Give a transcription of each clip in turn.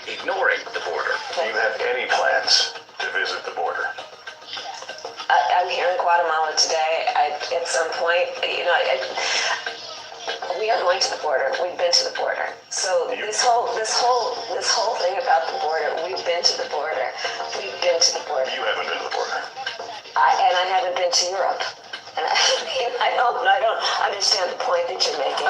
ignoring the border. Do you have any plans to visit the border? I'm here in Guatemala today. At some point, we are going to the border. We've been to the border. So this whole thing about the border, we've been to the border. We've been to the border. You haven't been to the border. I haven't been to Europe. And I don't understand the point that you're making.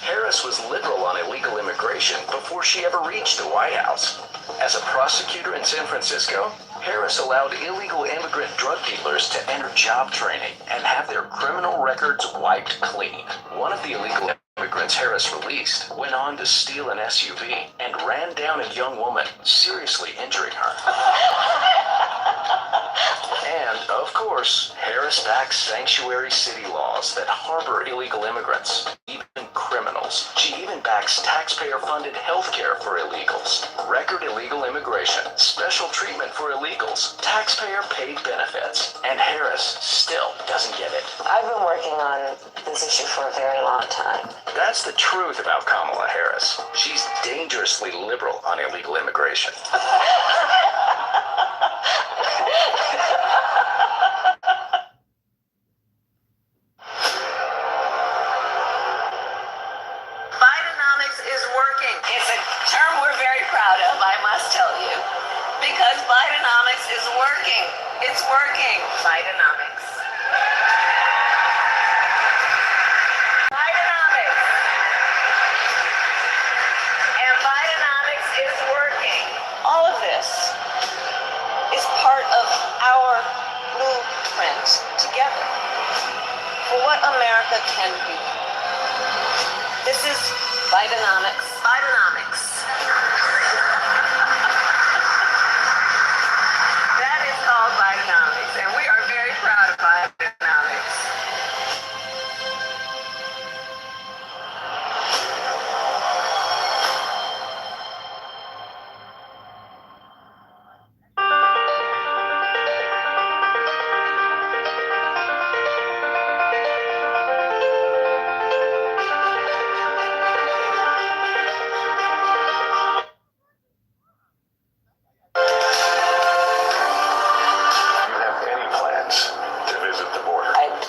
Harris was liberal on illegal immigration before she ever reached the White House. As a prosecutor in San Francisco, Harris allowed illegal immigrant drug dealers to enter job training and have their criminal records wiped clean. One of the illegal immigrants Harris released went on to steal an SUV and ran down a young woman, seriously injuring her. And, of course, Harris backs sanctuary city laws that harbor illegal immigrants, even criminals. She even backs taxpayer-funded health care for illegals, record illegal immigration, special treatment for illegals, taxpayer-paid benefits. And Harris still doesn't get it. I've been working on this issue for a very long time. That's the truth about Kamala Harris. She's dangerously liberal on illegal immigration. Bidenomics is working. It's a term we're very proud of, I must tell you. Because Bidenomics is working. It's working. Bidenomics. Bidenomics. And Bidenomics is working. All of this is part of our blueprint together for what America can be. This is Bidenomics. Bidenomics. That is called Bidenomics, and we are very proud of Bidenomics.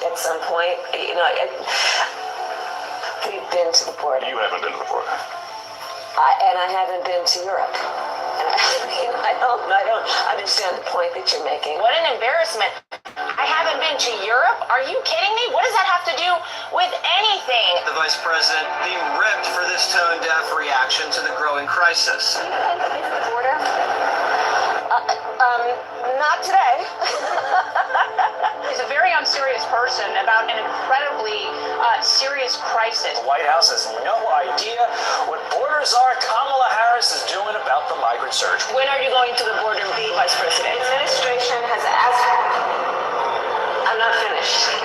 At some point, we've been to the border. You haven't been to the border. I haven't been to Europe. And I don't understand the point that you're making. What an embarrassment. I haven't been to Europe? Are you kidding me? What does that have to do with anything? The Vice President being ripped for this tone-deaf reaction to the growing crisis. Have you been to the border? Not today. He's a very unserious person about an incredibly serious crisis. The White House has no idea what borders are. Kamala Harris is doing about the migrant surge. When are you going to the border, Vice President? The administration has asked. I'm not finished.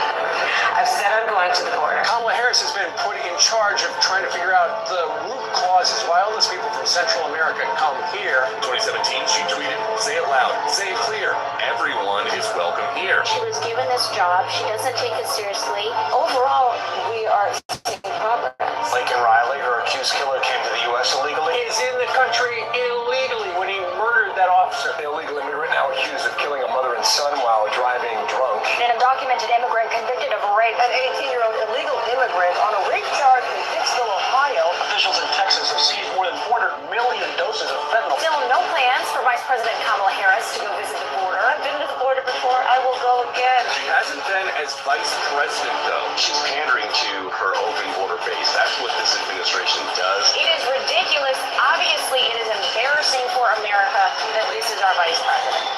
I've said I'm going to the border. Kamala Harris has been put in charge of trying to figure out the root causes why all those people from Central America come here. In 2017, she tweeted, "Say it loud, say it clear. Everyone is welcome here." She was given this job. She doesn't take it seriously. Overall, we are seeing progress. Lincoln Riley, her accused killer, came to the U.S. illegally. Is in the country illegally when he murdered that officer. Illegal immigrant now accused of killing a mother and son while driving drunk. An undocumented immigrant convicted of rape. An 18-year-old illegal immigrant on a rape charge in Dixville, Ohio. Officials in Texas have seized more than 400 million doses of fentanyl. Still no plans for Vice President Kamala Harris to go visit the border. I've been to the border before. I will go again. She hasn't been as vice president, though. She's pandering to her open border base. That's what this administration does. It is ridiculous. Obviously, it is embarrassing for America that this is our Vice President.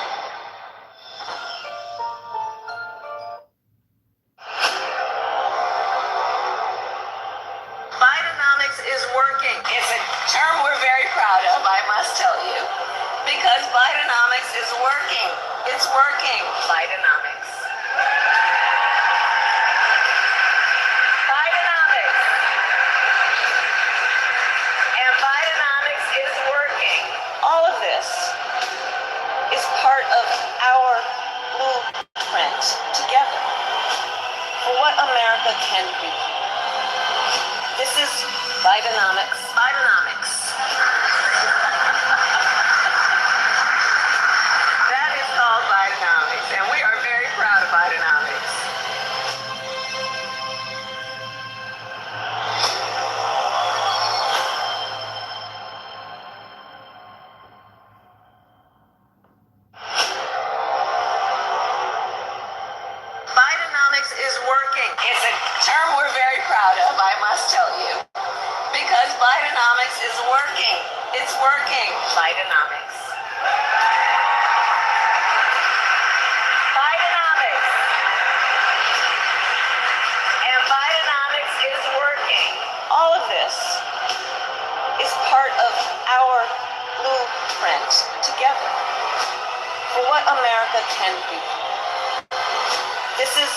Bidenomics is working. It's a term we're very proud of, I must tell you. Because Bidenomics is working. It's working. Bidenomics. Bidenomics. And Bidenomics is working. All of this is part of our blueprint together for what America can be. This is Bidenomics. Bidenomics. Bidenomics is working. It's working. Bidenomics. Bidenomics. And Bidenomics is working. All of this is part of our blueprint together for what America can be. This is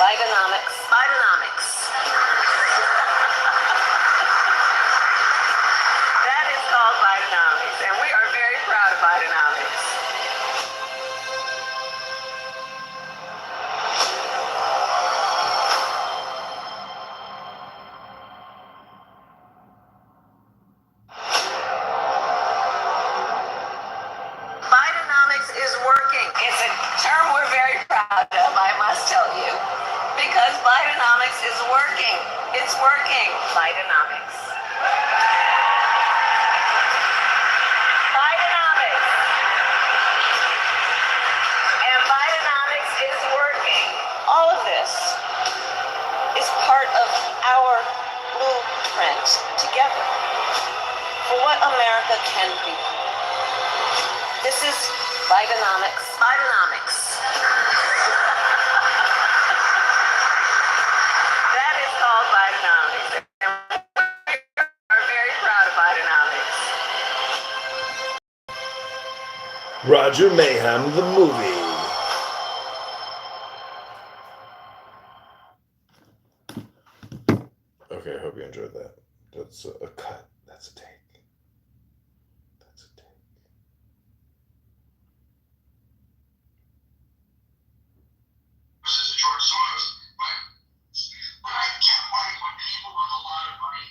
Bidenomics. Bidenomics. That is called Bidenomics, and we are very proud of Bidenomics. Bidenomics is working. It's a term we're very proud of, I must tell you, because Bidenomics is working. It's working. Bidenomics. Bidenomics. And Bidenomics is working. All of this is part of our blueprint together for what America can be. This is Bidenomics. Bidenomics. That is called Bidenomics. And we are very proud of Bidenomics. Roger Mayhem, the movie. Okay, I hope you enjoyed that. That's a cut. That's a take. That's a take. This is George Soros, but I get why when people with a lot of money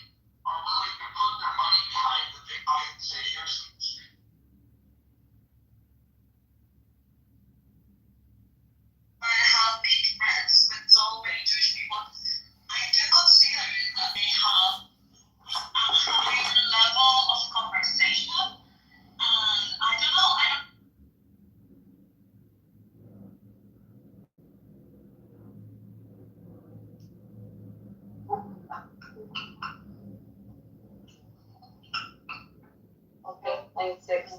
are willing to put their money behind the big Biden say, here's I have big friends with so many Jewish people. I do consider that they have a higher level of conversation. And I don't know, I don't Okay, 96.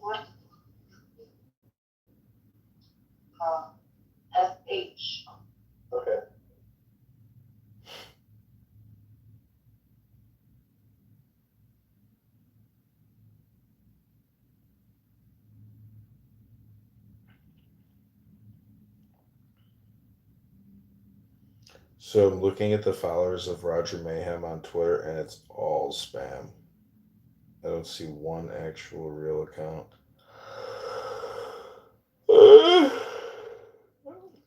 What? SH. Okay. So I'm looking at the followers of Roger Mayhem on Twitter, and it's all spam. I don't see one actual real account.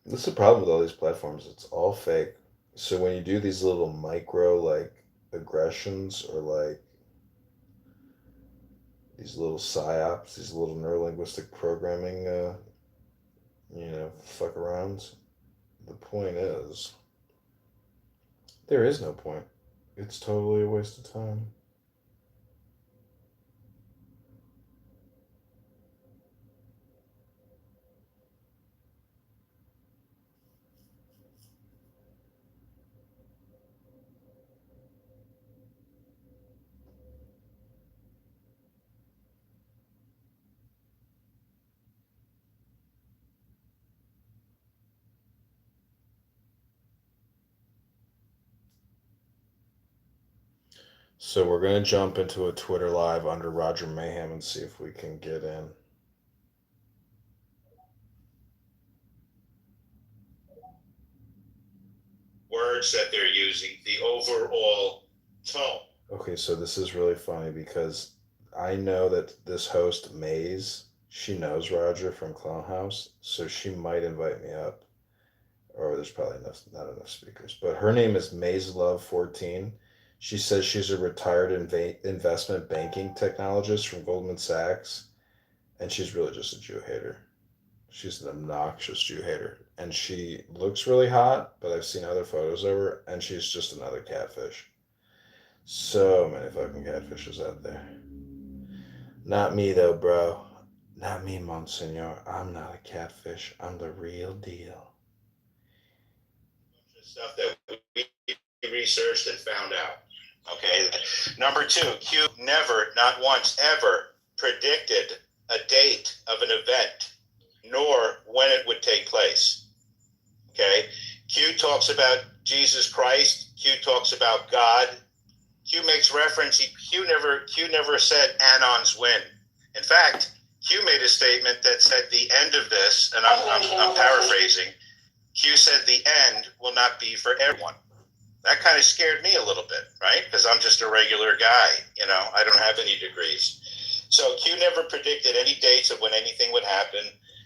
This is the problem with all these platforms. It's all fake. So when you do these little micro aggressions or these little psyops, these little neurolinguistic programming, fuck arounds, the point is there is no point. It's totally a waste of time. So we're going to jump into a Twitter live under Roger Mayhem and see if we can get in. words that they're using, the overall tone. Okay, so this is really funny because I know that this host, Maze, she knows Roger from Clown House, so she might invite me up. Or there's probably not enough speakers. But her name is Maze Love 14. She says she's a retired investment banking technologist from Goldman Sachs, and she's really just a Jew hater. She's an obnoxious Jew hater. And she looks really hot, but I've seen other photos of her, and she's just another catfish. So many fucking catfishes out there. Not me, though, bro. Not me, Monsignor. I'm not a catfish. I'm the real deal. Stuff that we researched and found out. Okay. Number two, Q never, not once, ever predicted a date of an event, nor when it would take place. Okay. Q talks about Jesus Christ. Q talks about God. Q makes reference. Q never said Anon's win. In fact, Q made a statement that said the end of this, and I'm paraphrasing. Q said the end will not be for everyone. That kind of scared me a little bit, right? Because I'm just a regular guy, you know, I don't have any degrees. So Q never predicted any dates of when anything would happen.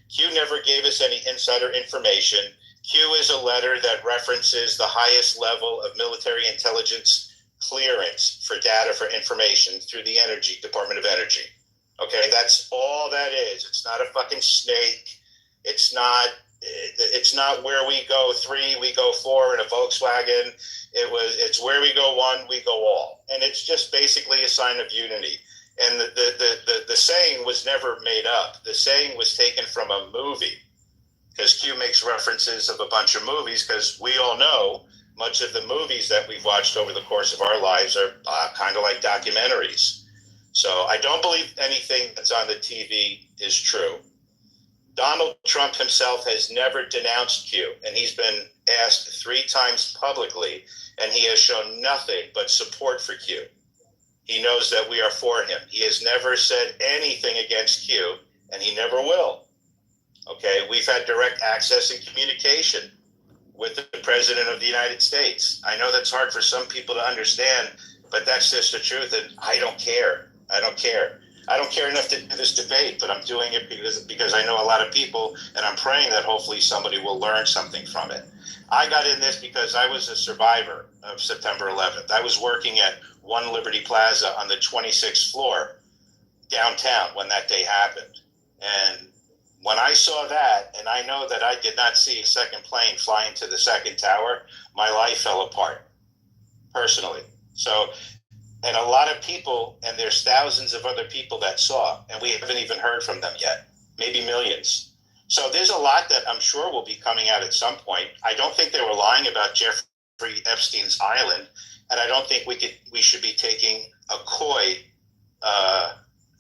Q never gave us any insider information. Q is a letter that references the highest level of military intelligence clearance for data for information through the Department of Energy. Okay, that's all that is. It's not a fucking snake. It's not where we go 3, we go 4 in a Volkswagen. It's where we go 1, we go all. And it's just basically a sign of unity. And the saying was never made up. The saying was taken from a movie, because Q makes references of a bunch of movies, because we all know much of the movies that we've watched over the course of our lives are kind of like documentaries. So I don't believe anything that's on the TV is true. Donald Trump himself has never denounced Q, and he's been asked 3 times publicly, and he has shown nothing but support for Q. He knows that we are for him. He has never said anything against Q, and he never will. Okay, we've had direct access and communication with the President of the United States. I know that's hard for some people to understand, but that's just the truth, and I don't care. I don't care. I don't care enough to do this debate, but I'm doing it because I know a lot of people, and I'm praying that hopefully somebody will learn something from it. I got in this because I was a survivor of September 11th. I was working at One Liberty Plaza on the 26th floor downtown when that day happened. And when I saw that, and I know that I did not see a second plane fly into the second tower, my life fell apart, personally. So, and a lot of people, and there's thousands of other people that saw, and we haven't even heard from them yet, maybe millions. So there's a lot that I'm sure will be coming out at some point. I don't think they were lying about Jeffrey Epstein's island, and I don't think we should be taking a coy,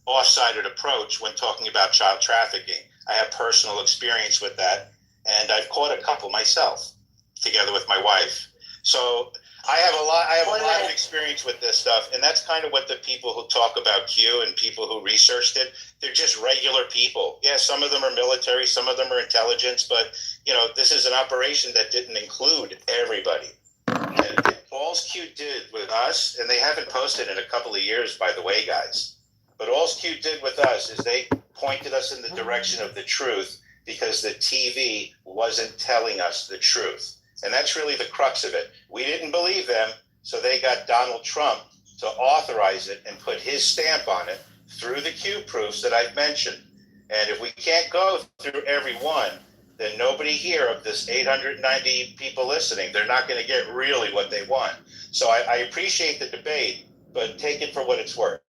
off-sided approach when talking about child trafficking. I have personal experience with that, and I've caught a couple myself, together with my wife. So I have a lot of experience with this stuff, and that's kind of what the people who talk about Q and people who researched it, they're just regular people. Yeah, some of them are military, some of them are intelligence, but you know, this is an operation that didn't include everybody. And all Q did with us, and they haven't posted in a couple of years, by the way, guys, but all Q did with us is they pointed us in the direction of the truth, because the TV wasn't telling us the truth. And that's really the crux of it. We didn't believe them, so they got Donald Trump to authorize it and put his stamp on it through the Q proofs that I've mentioned. And if we can't go through every one, then nobody here of this 890 people listening, they're not going to get really what they want. So I appreciate the debate, but take it for what it's worth.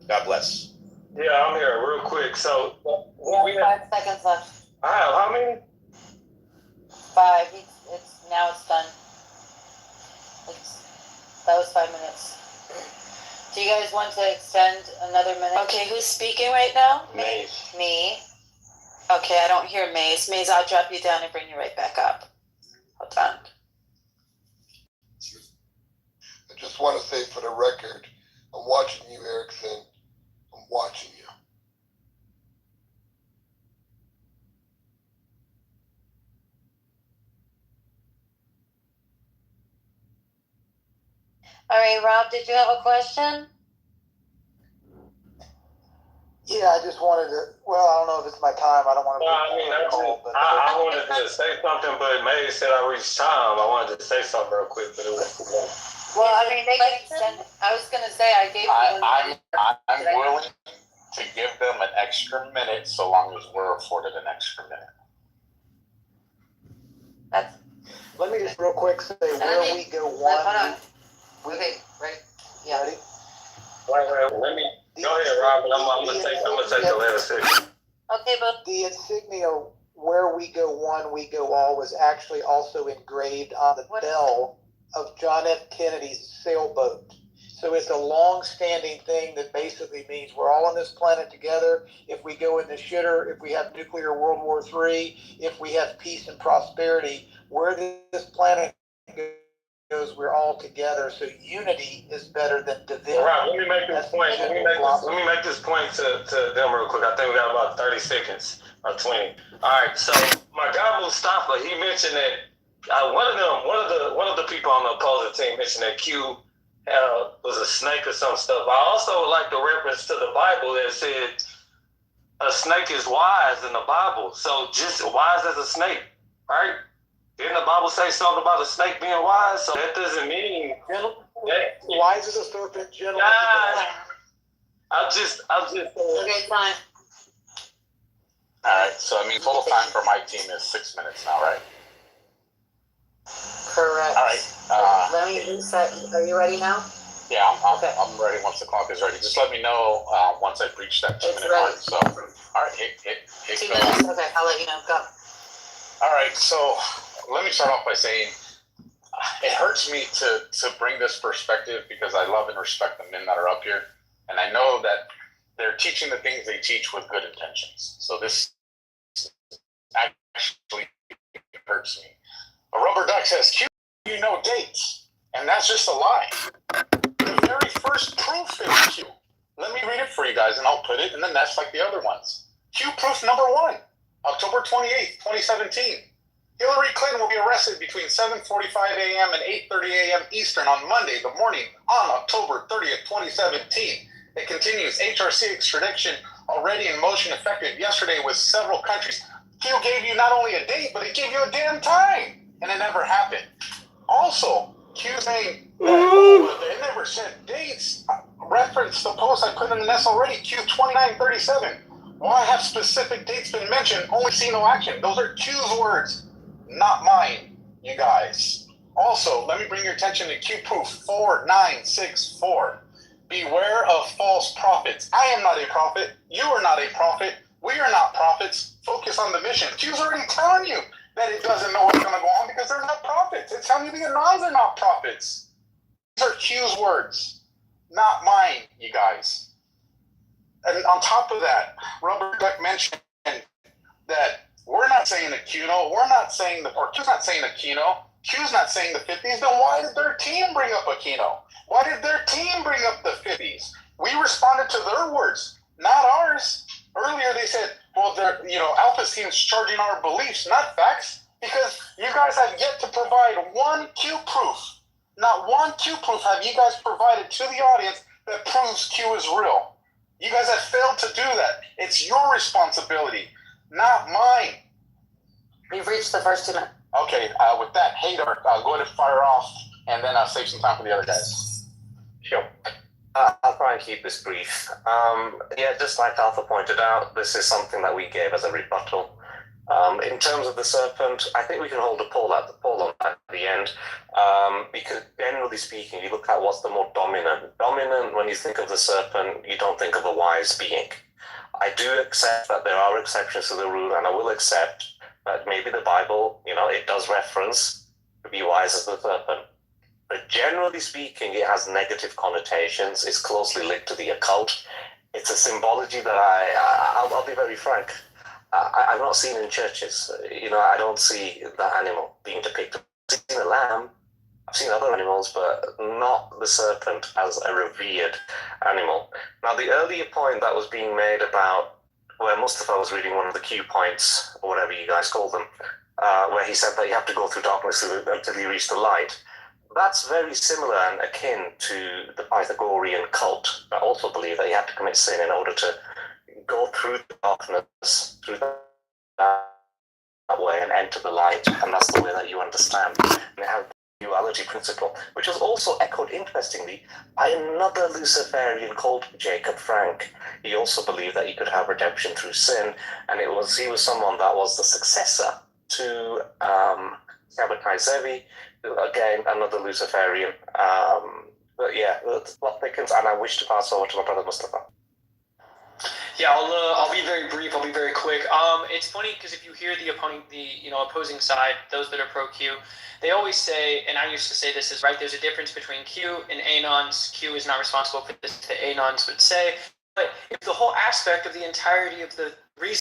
God bless. Yeah, I'm here real quick. So we have 5 seconds left. I have how many? 5. Now it's done. That was 5 minutes. Do you guys want to extend another minute? Okay, who's speaking right now? Me. Okay, I don't hear Maze. Maze, I'll drop you down and bring you right back up. Hold on. I just want to say for the record, I'm watching you, Erickson. I'm watching you. All right, Rob, did you have a question? Yeah, I just wanted to, well, I don't know if it's my time. I don't want to. I wanted to say something, but May said I reached time. I wanted to say something real quick, but it was too long. Well, I mean, they can extend it. I was going to say I gave you I'm willing to give them an extra minute so long as we're afforded an extra minute. Let me just real quick say where we go one. Hold on. Okay, right. Yeah. Ready? Wait, let me go ahead, Rob. I'm gonna take the last second. Okay, but the insignia "Where we go one, we go all" was actually also engraved on the bell of John F. Kennedy's sailboat. So it's a long-standing thing that basically means we're all on this planet together. If we go in the shitter, if we have nuclear World War III, if we have peace and prosperity, where this planet goes, we're all together. So unity is better than division. Right. Let me make this point. Let me make this point to them real quick. I think we got about 30 seconds or 20. All right. So my guy Mustafa, he mentioned that one of the people on the opposing team mentioned that Q was a snake or some stuff. I also would like to reference to the Bible that said a snake is wise in the Bible. So just wise as a snake, right? Didn't the Bible say something about a snake being wise? So that doesn't mean wise as a serpent, gentle. I'll just. Okay, time. All right. So I mean, total time for my team is 6 minutes now, right? Correct. All right. Let me reset. Are you ready now? Yeah, I'm ready once the clock is ready. Just let me know once I've reached that 2 minute mark. So, all right, hit 2 go. minutes. Okay, I'll let you know. Go. All right, so let me start off by saying it hurts me to bring this perspective because I love and respect the men that are up here, and I know that they're teaching the things they teach with good intentions. So this actually hurts me. A rubber duck says, Q, you know dates, and that's just a lie. The very first proof is Q. Let me read it for you guys, and I'll put it, and then that's like the other ones. Q proof number 1, October 28th, 2017. Hillary Clinton will be arrested between 7:45 a.m. and 8:30 a.m. Eastern on Monday, the morning, on October 30th, 2017. It continues, HRC extradition already in motion, effective yesterday with several countries. Q gave you not only a date, but it gave you a damn time. And it never happened. Also, Q saying that they never said dates. Reference the post I put in the nest already, Q 2937. Why have specific dates been mentioned? Only see no action. Those are Q's words, not mine, you guys. Also, let me bring your attention to Q proof 4964. Beware of false prophets. I am not a prophet. You are not a prophet. We are not prophets. Focus on the mission. Q's already telling you that it doesn't know what's going to go on because they're not prophets. It's telling you the Anons are not prophets. These are Q's words, not mine, you guys. And on top of that, Rubber Duck mentioned that we're not saying Aquino, we're not saying or Q's not saying Aquino, Q's not saying the 50s, then why did their team bring up Aquino? Why did their team bring up the 50s? We responded to their words, not ours. Earlier they said, well, Alpha's team's charging our beliefs, not facts, because you guys have yet to provide one Q proof. Not one Q proof have you guys provided to the audience that proves Q is real. You guys have failed to do that. It's your responsibility, not mine. We've reached the first 2 minutes. Okay, with that, Hader, go ahead and fire off, and then save some time for the other guys. Sure. I'll try and keep this brief. Just like Alpha pointed out, this is something that we gave as a rebuttal. In terms of the serpent, I think we can hold a poll on that at the end, because generally speaking, you look at what's the more dominant. Dominant, when you think of the serpent, you don't think of a wise being. I do accept that there are exceptions to the rule, and I will accept that maybe the Bible, it does reference to be wise as the serpent. But generally speaking, it has negative connotations. It's closely linked to the occult. It's a symbology that I'll be very frank, I've not seen in churches. I don't see that animal being depicted. I've seen a lamb, I've seen other animals, but not the serpent as a revered animal. Now, the earlier point that was being made about where Mustafa was reading one of the Q points, or whatever you guys call them, where he said that you have to go through darkness until you reach the light. That's very similar and akin to the Pythagorean cult that also believe that you have to commit sin in order to go through the darkness, through that way, and enter the light. And that's the way that you understand. And it has the duality principle, which was also echoed, interestingly, by another Luciferian called Jacob Frank. He also believed that you could have redemption through sin, and he was someone that was the successor to Sabbatai Zevi, again, another Luciferian. But yeah, the plot thickens, and I wish to pass over to my brother Mustafa. Yeah, I'll be very brief. I'll be very quick. It's funny because if you hear the opposing side, those that are pro Q, they always say, and I used to say this is right. There's a difference between Q and anons. Q is not responsible for this. The anons would say, but if the whole aspect of the entirety of the reason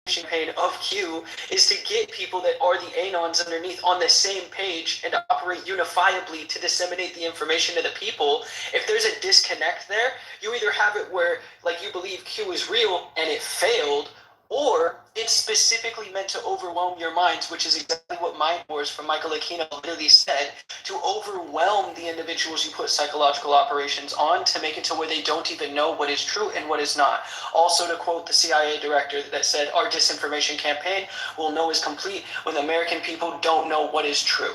campaign of Q is to get people that are the anons underneath on the same page and operate unifiably to disseminate the information to the people. If there's a disconnect there, you either have it where like you believe Q is real and it failed, or it's specifically meant to overwhelm your minds, which is exactly what Mind Wars from Michael Aquino literally said, to overwhelm the individuals you put psychological operations on to make it to where they don't even know what is true and what is not. Also, to quote the CIA director that said, our disinformation campaign will know is complete when the American people don't know what is true.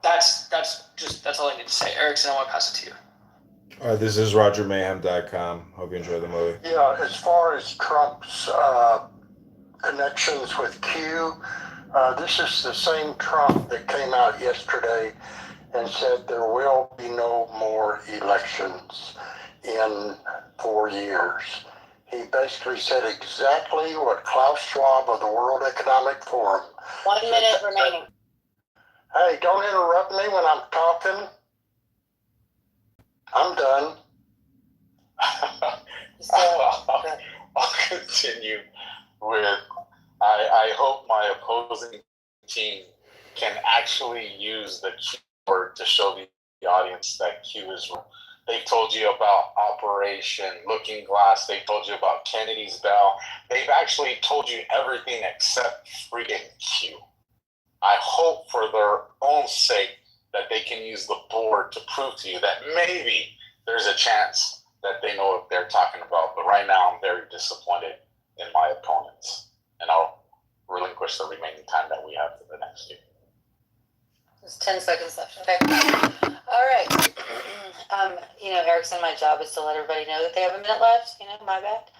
That's all I need to say. Erickson, I want to pass it to you. All right, this is RogerMayhem.com. Hope you enjoy the movie. Yeah, as far as Trump's connections with Q, this is the same Trump that came out yesterday and said there will be no more elections in 4 years. He basically said exactly what Klaus Schwab of the World Economic Forum. 1 minute remaining. Hey, don't interrupt me when I'm talking. I'm done. I'll continue with, I hope my opposing team can actually use the Q word to show the audience that Q is real. They've told you about Operation Looking Glass. They told you about Kennedy's Bell. They've actually told you everything except freaking Q. I hope for their own sake that they can use the board to prove to you that maybe there's a chance that they know what they're talking about. But right now, I'm very disappointed in my opponents. And I'll relinquish the remaining time that we have for the next few. There's 10 seconds left. Okay. All right. Erickson, my job is to let everybody know that they have a minute left. My bad.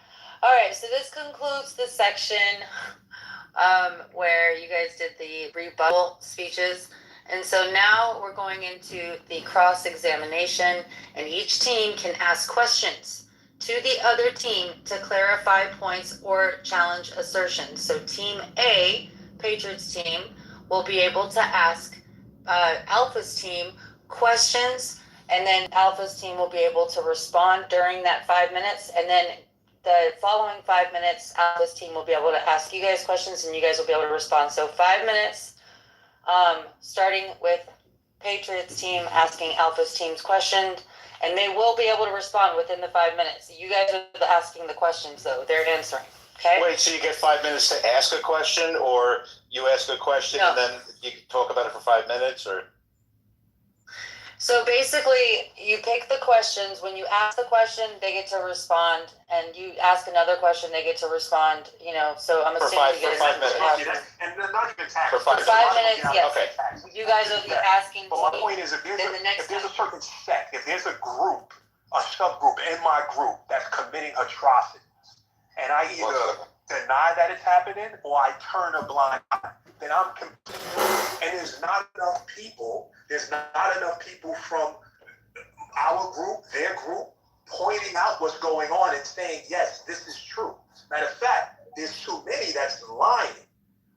All right. So this concludes the section where you guys did the rebuttal speeches. And so now we're going into the cross-examination, and each team can ask questions to the other team to clarify points or challenge assertions. So Team A, Patriots team, will be able to ask Alpha's team questions, and then Alpha's team will be able to respond during that 5 minutes, and then the following 5 minutes, Alpha's team will be able to ask you guys questions, and you guys will be able to respond. So 5 minutes. Starting with Patriots team asking Alpha's team's question, and they will be able to respond within the 5 minutes. You guys are asking the questions, though. They're answering. Okay? Wait, so you get 5 minutes to ask a question, or you ask a question and then you talk about it for 5 minutes, or? So basically, you pick the questions. When you ask the question, they get to respond, and you ask another question, they get to respond. So I'm assuming you get 5 minutes. And they're not even taxed. For 5 minutes, yes. Okay. You guys will be asking. But my point is, if there's a certain sect, if there's a group, a subgroup in my group that's committing atrocities, and I either deny that it's happening or I turn a blind eye, then I'm confused. And there's not enough people from our group, their group, pointing out what's going on and saying, yes, this is true. Matter of fact, there's too many that's lying.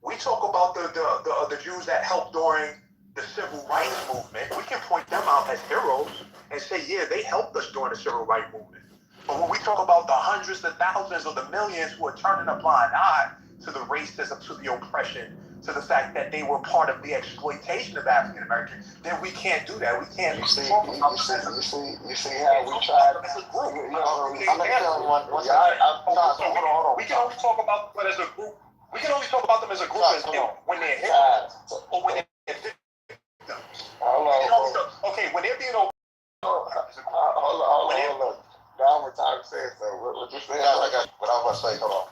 We talk about the Jews that helped during the civil rights movement. We can point them out as heroes and say, yeah, they helped us during the civil rights movement. But when we talk about the hundreds of thousands or the millions who are turning a blind eye to the racism, to the oppression, to the fact that they were part of the exploitation of African Americans, then we can't do that. We can't. You see how we tried as a group. I'm not telling one. We can only talk about them as a group. We can only talk about them as a group when they're hit or when they're victims. Okay, when they're being hold on. Now we're talking saying so. What you saying? I got what I was going to say. Hold on.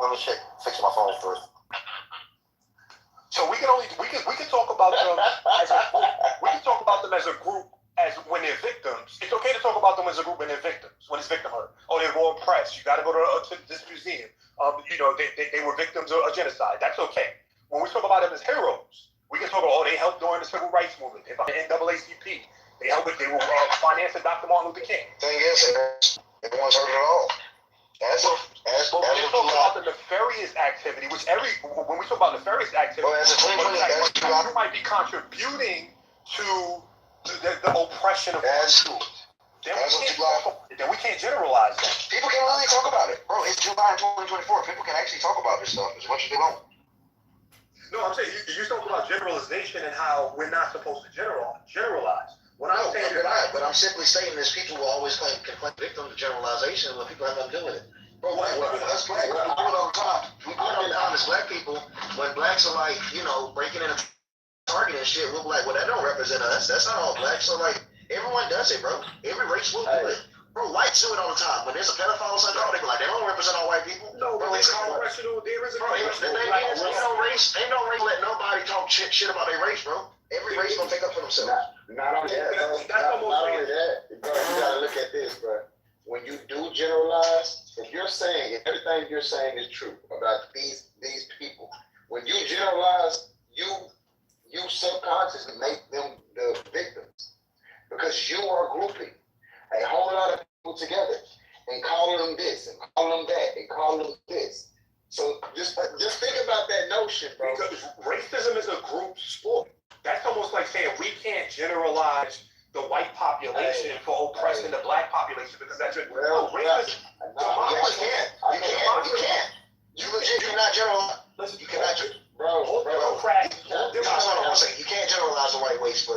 Let me fix my phone first. So we can talk about them as a group. We can talk about them as a group as when they're victims. It's okay to talk about them as a group when they're victims, when it's victimhood. Oh, they were oppressed. You got to go to this museum. They were victims of a genocide. That's okay. When we talk about them as heroes, we can talk about, they helped during the civil rights movement. They NAACP. They were financing Dr. Martin Luther King. Thing is, Everyone's heard it all. When we talk about the nefarious activity, when we talk about nefarious activity, you might be contributing to the oppression of schools. Then we can't generalize that. People can really talk about it. Bro, it's July 2024. People can actually talk about this stuff as much as they want. No, I'm saying you talk about generalization and how we're not supposed to generalize. But I'm simply saying this: people will always claim victim to generalization when people have nothing to do with it. Bro, us black people do it all the time. We do it all the time as black people. When blacks are like, breaking in a Target and shit, we'll be like, well, that don't represent us. That's not all blacks. So like, everyone does it, bro. Every race will do it. Bro, whites do it all the time. When there's a pedophile or something, they be like, they don't represent all white people. No, bro, it's called racial. There is a race. Ain't no race let nobody talk shit about their race, bro. Every race gonna take up for themselves. Not only that, bro. Not only that, bro. You gotta look at this, bro. When you do generalize, if everything you're saying is true about these people, when you generalize, you subconsciously make them the victims because you are grouping a whole lot of people together and calling them this and calling them that and calling them this. So just think about that notion, bro. Because racism is a group sport. That's almost like saying we can't generalize the white population for oppressing the black population because that's it. Racism. You can't. You cannot generalize. You cannot. Bro. You can't generalize the white race for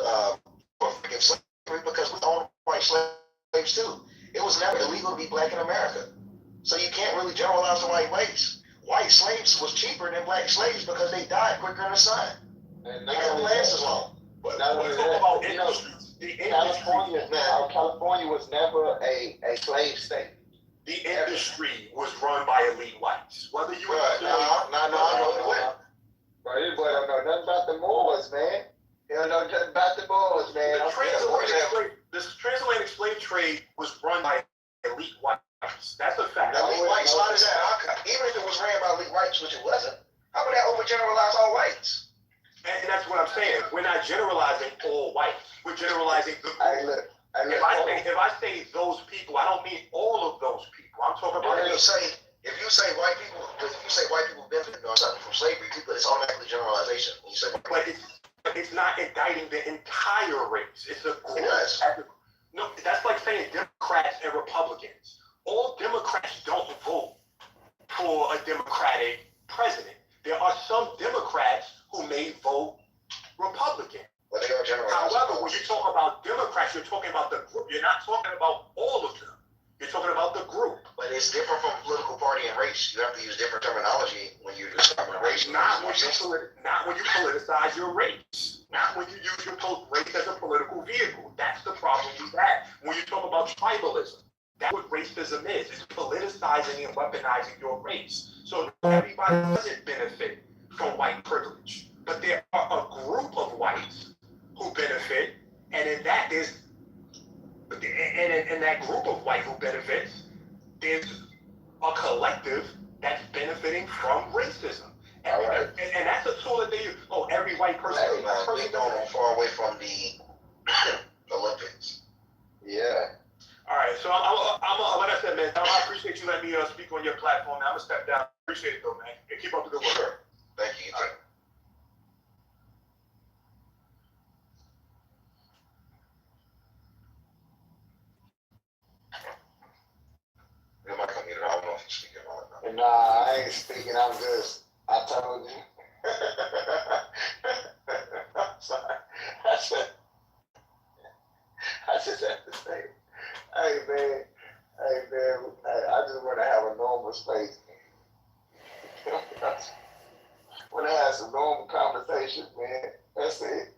freaking slavery because we own white slaves too. It was never illegal to be black in America. So you can't really generalize the white race. White slaves was cheaper than black slaves because they died quicker in the sun. And they didn't last as long. But now we talk about California was never a slave state. The industry was run by elite whites. Whether you no. Bro, this boy don't know nothing about the Moors, man. He don't know nothing about the Moors, man. The transatlantic slave trade was run by elite whites. That's a fact. Elite whites, why does that? Even if it was ran by elite whites, which it wasn't, how would that overgeneralize all whites? And that's what I'm saying. We're not generalizing all whites. We're generalizing the group. If I say those people, I don't mean all of those people. I'm talking about if you say white people benefit or something from slavery, it's automatically generalization. When you say but it's not indicting the entire race. It's a group. No, that's like saying Democrats and Republicans. All Democrats don't vote for a Democratic president. There are some Democrats who may vote Republican. However, when you talk about Democrats, you're talking about the group. You're not talking about all of them. You're talking about the group. But it's different from political party and race. You have to use different terminology when you're describing race. Not when you politicize your race. Not when you use your race as a political vehicle. That's the problem with that. When you talk about tribalism, that's what racism is. It's politicizing and weaponizing your race. So everybody doesn't benefit from white privilege. But there are a group of whites who benefit, and in that in that group of white who benefits, there's a collective that's benefiting from racism. And that's a tool that they use. Oh, every white person. We're going far away from the Olympics. Yeah. All right, so I'm like I said, man, I appreciate you letting me speak on your platform. Man, I'm gonna step down. Appreciate it though, man. And keep up the good work. Sure. Thank you. All right. I don't know if he's speaking or not. Nah, I ain't speaking. I'm just. I told you. I'm sorry. I just have to say, hey man, I just want to have a normal space. Want to have some normal conversations, man. That's it.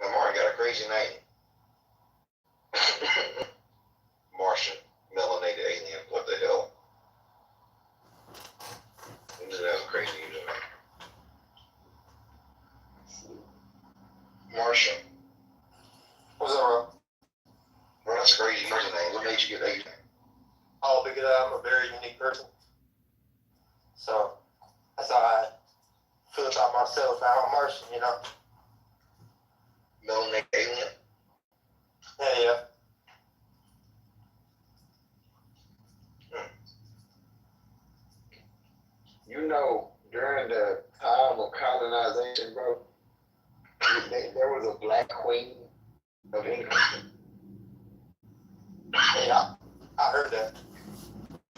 Now, Martin got a crazy name. Martian, melanated alien. What the hell? That's a crazy username. Martian. What's up, bro? Bro, that's a crazy username. What made you get that username? Oh, because I'm a very unique person. So that's how I feel about myself. I'm a Martian, you know. Melanated alien? Yeah. was a black queen of England? Yeah, I heard that.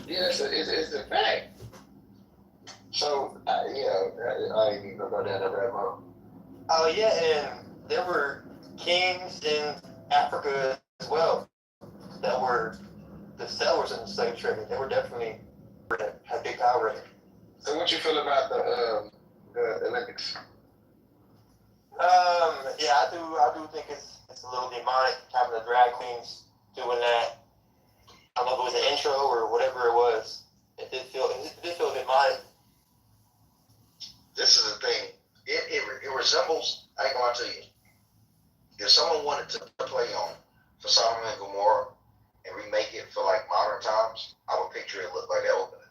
Yeah, it's a fact. So, I ain't even go down that rabbit hole. Oh yeah, and there were kings in Africa as well that were the settlers in the slave trade. They were definitely had big power in it. So, what you feel about the Olympics? Yeah, I do think it's a little demonic having the drag queens doing that. I don't know if it was an intro or whatever it was. It did feel demonic. This is the thing. It resembles, I ain't gonna lie to you. If someone wanted to play on for Sodom and Gomorrah and remake it for like modern times, I would picture it look like that opening.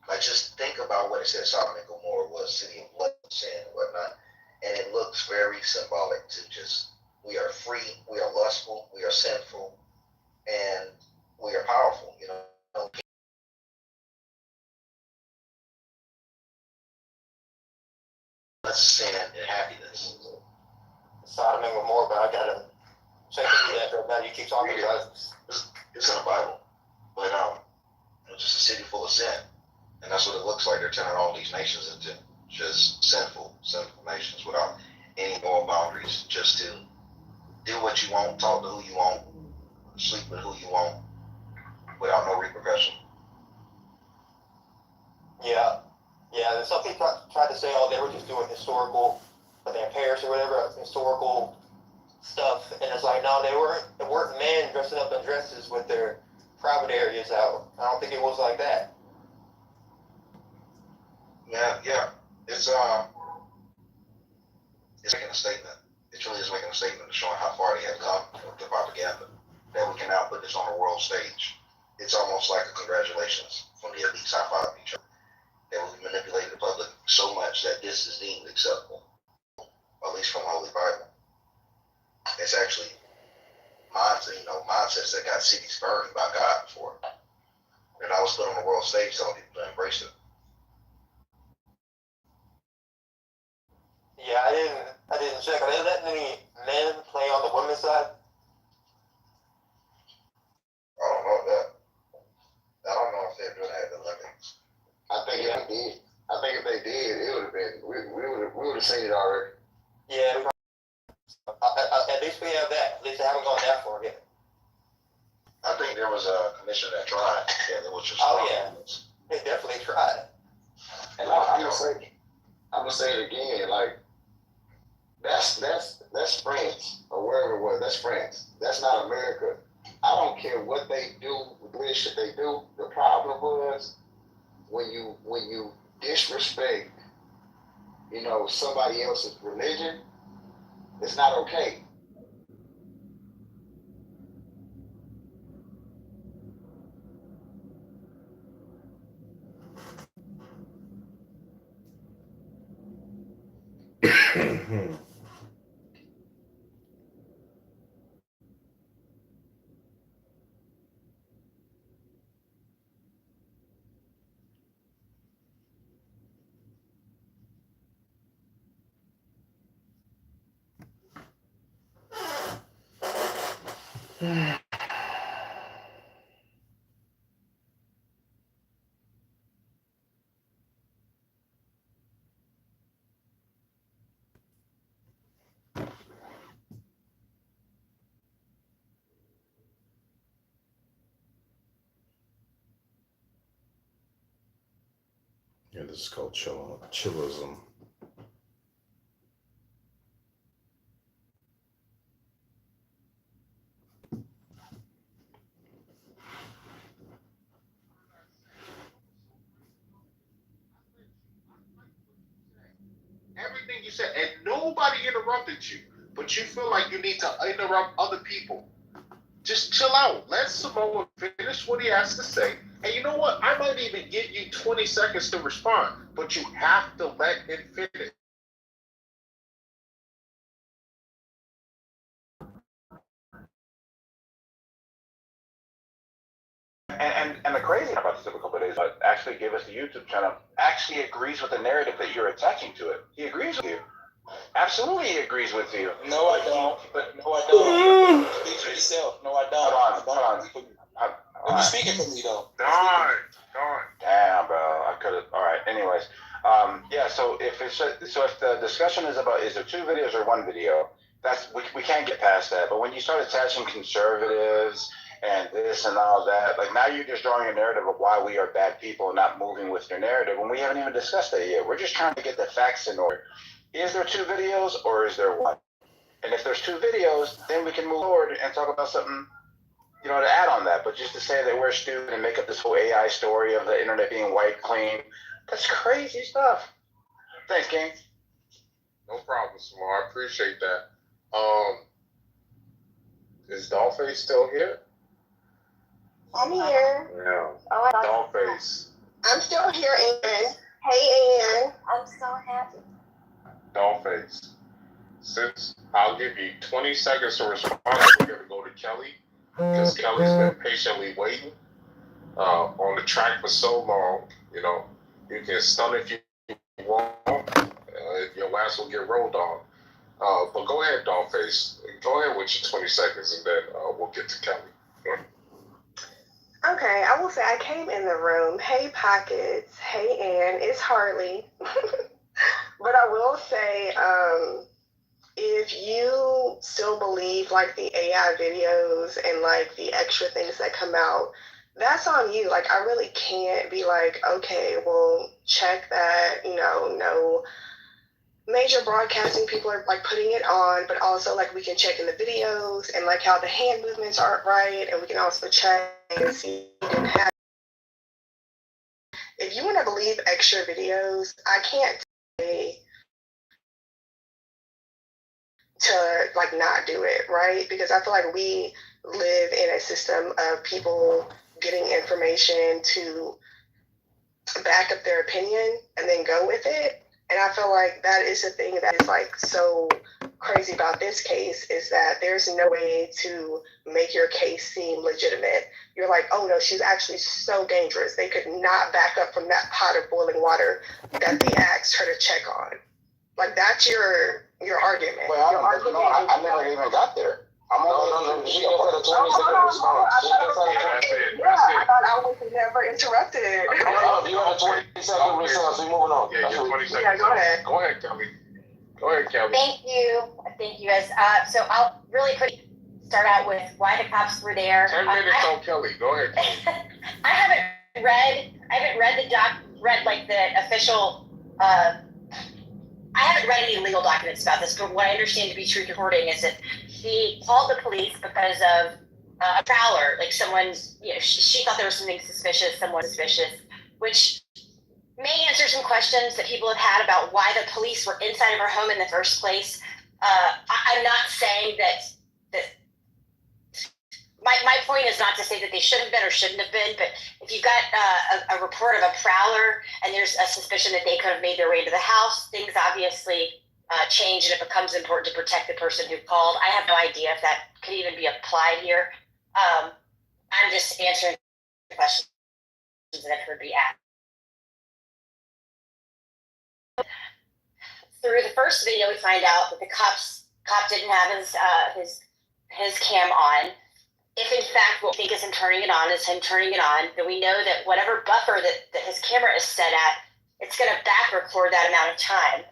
Like just think about what it said Sodom and Gomorrah was, city of blood and sin and whatnot. And it looks very symbolic to just, we are free, we are lustful, we are sinful, and we are powerful, you know. Let's sin and happiness. Sodom and Gomorrah, but I gotta check into that right now. You keep talking about it. It's in the Bible, but it's just a city full of sin, and that's what it looks like. They're turning all these nations into just sinful nations without any moral boundaries, just to do what you want, talk to who you want, sleep with who you want, without no repercussion. Yeah. And some people tried to say, oh, they were just doing historical, but their Paris or whatever, historical stuff, and it's like, no, they weren't men dressing up in dresses with their private areas out. I don't think it was like that. Yeah. It's making a statement. It truly is making a statement, showing how far they have come with the propaganda, that we can now put this on the world stage. It's almost like a congratulations from the elites, high five each other. That we manipulated the public so much that this is deemed acceptable, at least from the Holy Bible. It's actually mindsets that got cities burned by God before. And I was put on the world stage telling people to embrace it. Yeah, I didn't check. Are they letting any men play on the women's side? I don't know that. I don't know if they're doing that at the Olympics. I think if they did, it would have been. We would have seen it already. Yeah. At least we have that. At least they haven't gone that far yet. I think there was a commission that tried, and it was just. Oh yeah, they definitely tried. And I'm gonna say it again. Like that's France or wherever it was. That's France. That's not America. I don't care what they do, what shit they do. The problem was when you disrespect, somebody else's religion. It's not okay. Yeah, this is called chillism. Everything you said, and nobody interrupted you, but you feel like you need to interrupt other people. Just chill out. Let Samoa finish what he has to say. And you know what? I might even give you 20 seconds to respond, but you have to let him finish. And the crazy thing about this typical video is actually gave us the YouTube channel actually agrees with the narrative that you're attaching to it. He agrees with you, Absolutely, he agrees with you. No, I don't. No, I don't. Speak for yourself. No, I don't. Hold on. You're speaking for me, though. Darn. Damn, bro. I could have. All right. Anyways, yeah. So if the discussion is about is there 2 videos or 1 video, that's we can't get past that. But when you start attaching conservatives and this and all that, like now you're just drawing a narrative of why we are bad people and not moving with your narrative, and we haven't even discussed that yet. We're just trying to get the facts in order. Is there 2 videos or is there 1? And if there's 2 videos, then we can move forward and talk about something, to add on that. But just to say that we're stupid and make up this whole AI story of the internet being wiped clean, that's crazy stuff. Thanks, King. No problem, Small. I appreciate that. Is Dollface still here? I'm here. Yeah. Oh, Dollface. I'm still here, Ann. Hey, Ann. I'm so happy. Dollface. Since I'll give you 20 seconds to respond, we're going to go to Kelly, because Kelly's been patiently waiting on the track for so long. You can stun if you want. Your ass will get rolled on. But go ahead, Dollface. Go ahead with your 20 seconds, and then we'll get to Kelly. Okay, I will say I came in the room. Hey, Pockets. Hey, Ann. It's Harley. But I will say, if you still believe like the AI videos and like the extra things that come out, that's on you. Like, I really can't be like, okay, well, check that, no major broadcasting people are like putting it on, but also like we can check in the videos and like how the hand movements aren't right, and we can also check and see if you didn't have. If you want to believe extra videos, I can't say to like not do it, right? Because I feel like we live in a system of people getting information to back up their opinion and then go with it. And I feel like that is the thing that is like so crazy about this case, is that there's no way to make your case seem legitimate. You're like, oh no, she's actually so dangerous. They could not back up from that pot of boiling water that they asked her to check on. Like, that's your argument. Well, I never even got there. No. She just had a 20-second response. I thought I was never interrupted. No, you had a 20-second response. We're moving on. Yeah, you're 20 seconds. Yeah, go ahead. Go ahead, Kelly. Thank you guys. So I'll really quick start out with why the cops were there. 10 minutes on Kelly. Go ahead, Kelly. I haven't read like the official. I haven't read any legal documents about this, but what I understand to be true reporting is that she called the police because of a prowler, like someone's, she thought there was something suspicious, someone suspicious, which may answer some questions that people have had about why the police were inside of her home in the first place. I'm not saying that my point is not to say that they should have been or shouldn't have been, but if you've got a report of a prowler and there's a suspicion that they could have made their way into the house, things obviously change, and it becomes important to protect the person who called. I have no idea if that could even be applied here. I'm just answering questions that have heard me asked. Through the first video, we find out that the cop didn't have his cam on. If in fact what we think is him turning it on is him turning it on, then we know that whatever buffer that his camera is set at, it's going to back record that amount of time.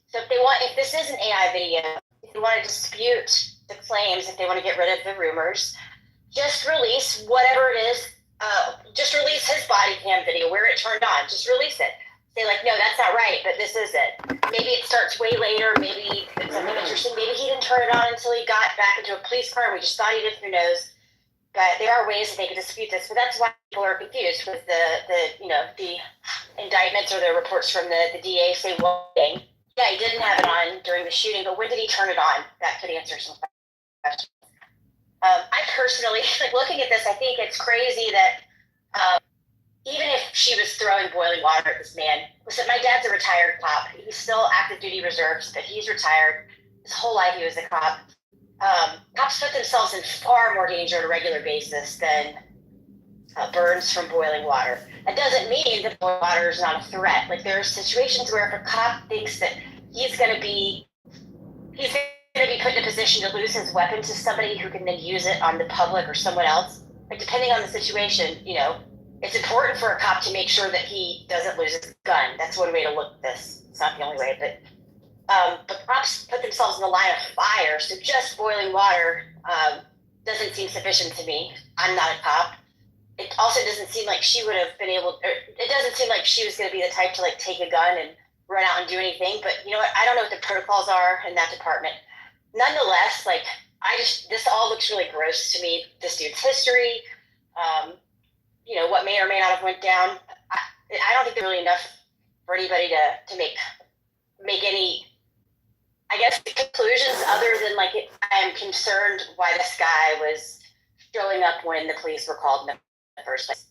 So if this is an AI video, if they want to dispute the claims, if they want to get rid of the rumors, just release whatever it is. Just release his body cam video where it turned on. Just release it. Say like, no, that's not right, but this is it. Maybe it starts way later. Maybe it's something interesting. Maybe he didn't turn it on until he got back into a police car and we just thought he did. Who knows? But there are ways that they can dispute this. But that's why people are confused with the indictments or the reports from the DA say one thing. Yeah, he didn't have it on during the shooting, but when did he turn it on? That could answer some questions. I personally, looking at this, I think it's crazy that even if she was throwing boiling water at this man, listen, my dad's a retired cop. He's still active duty reserves, but he's retired. His whole life he was a cop. Cops put themselves in far more danger on a regular basis than burns from boiling water. That doesn't mean that boiling water is not a threat. Like, there are situations where if a cop thinks that he's going to be he's going to be put in a position to lose his weapon to somebody who can then use it on the public or someone else. Like, depending on the situation, it's important for a cop to make sure that he doesn't lose his gun. That's one way to look at this. It's not the only way, but cops put themselves in the line of fire, so just boiling water doesn't seem sufficient to me. I'm not a cop. It also doesn't seem like she would have been able, it doesn't seem like she was going to be the type to, like, take a gun and run out and do anything. But you know what? I don't know what the protocols are in that department. Nonetheless, like, this all looks really gross to me. This dude's history, what may or may not have went down. I don't think there's really enough for anybody to make any, I guess, conclusions other than, like, I am concerned why this guy was showing up when the police were called in the first place.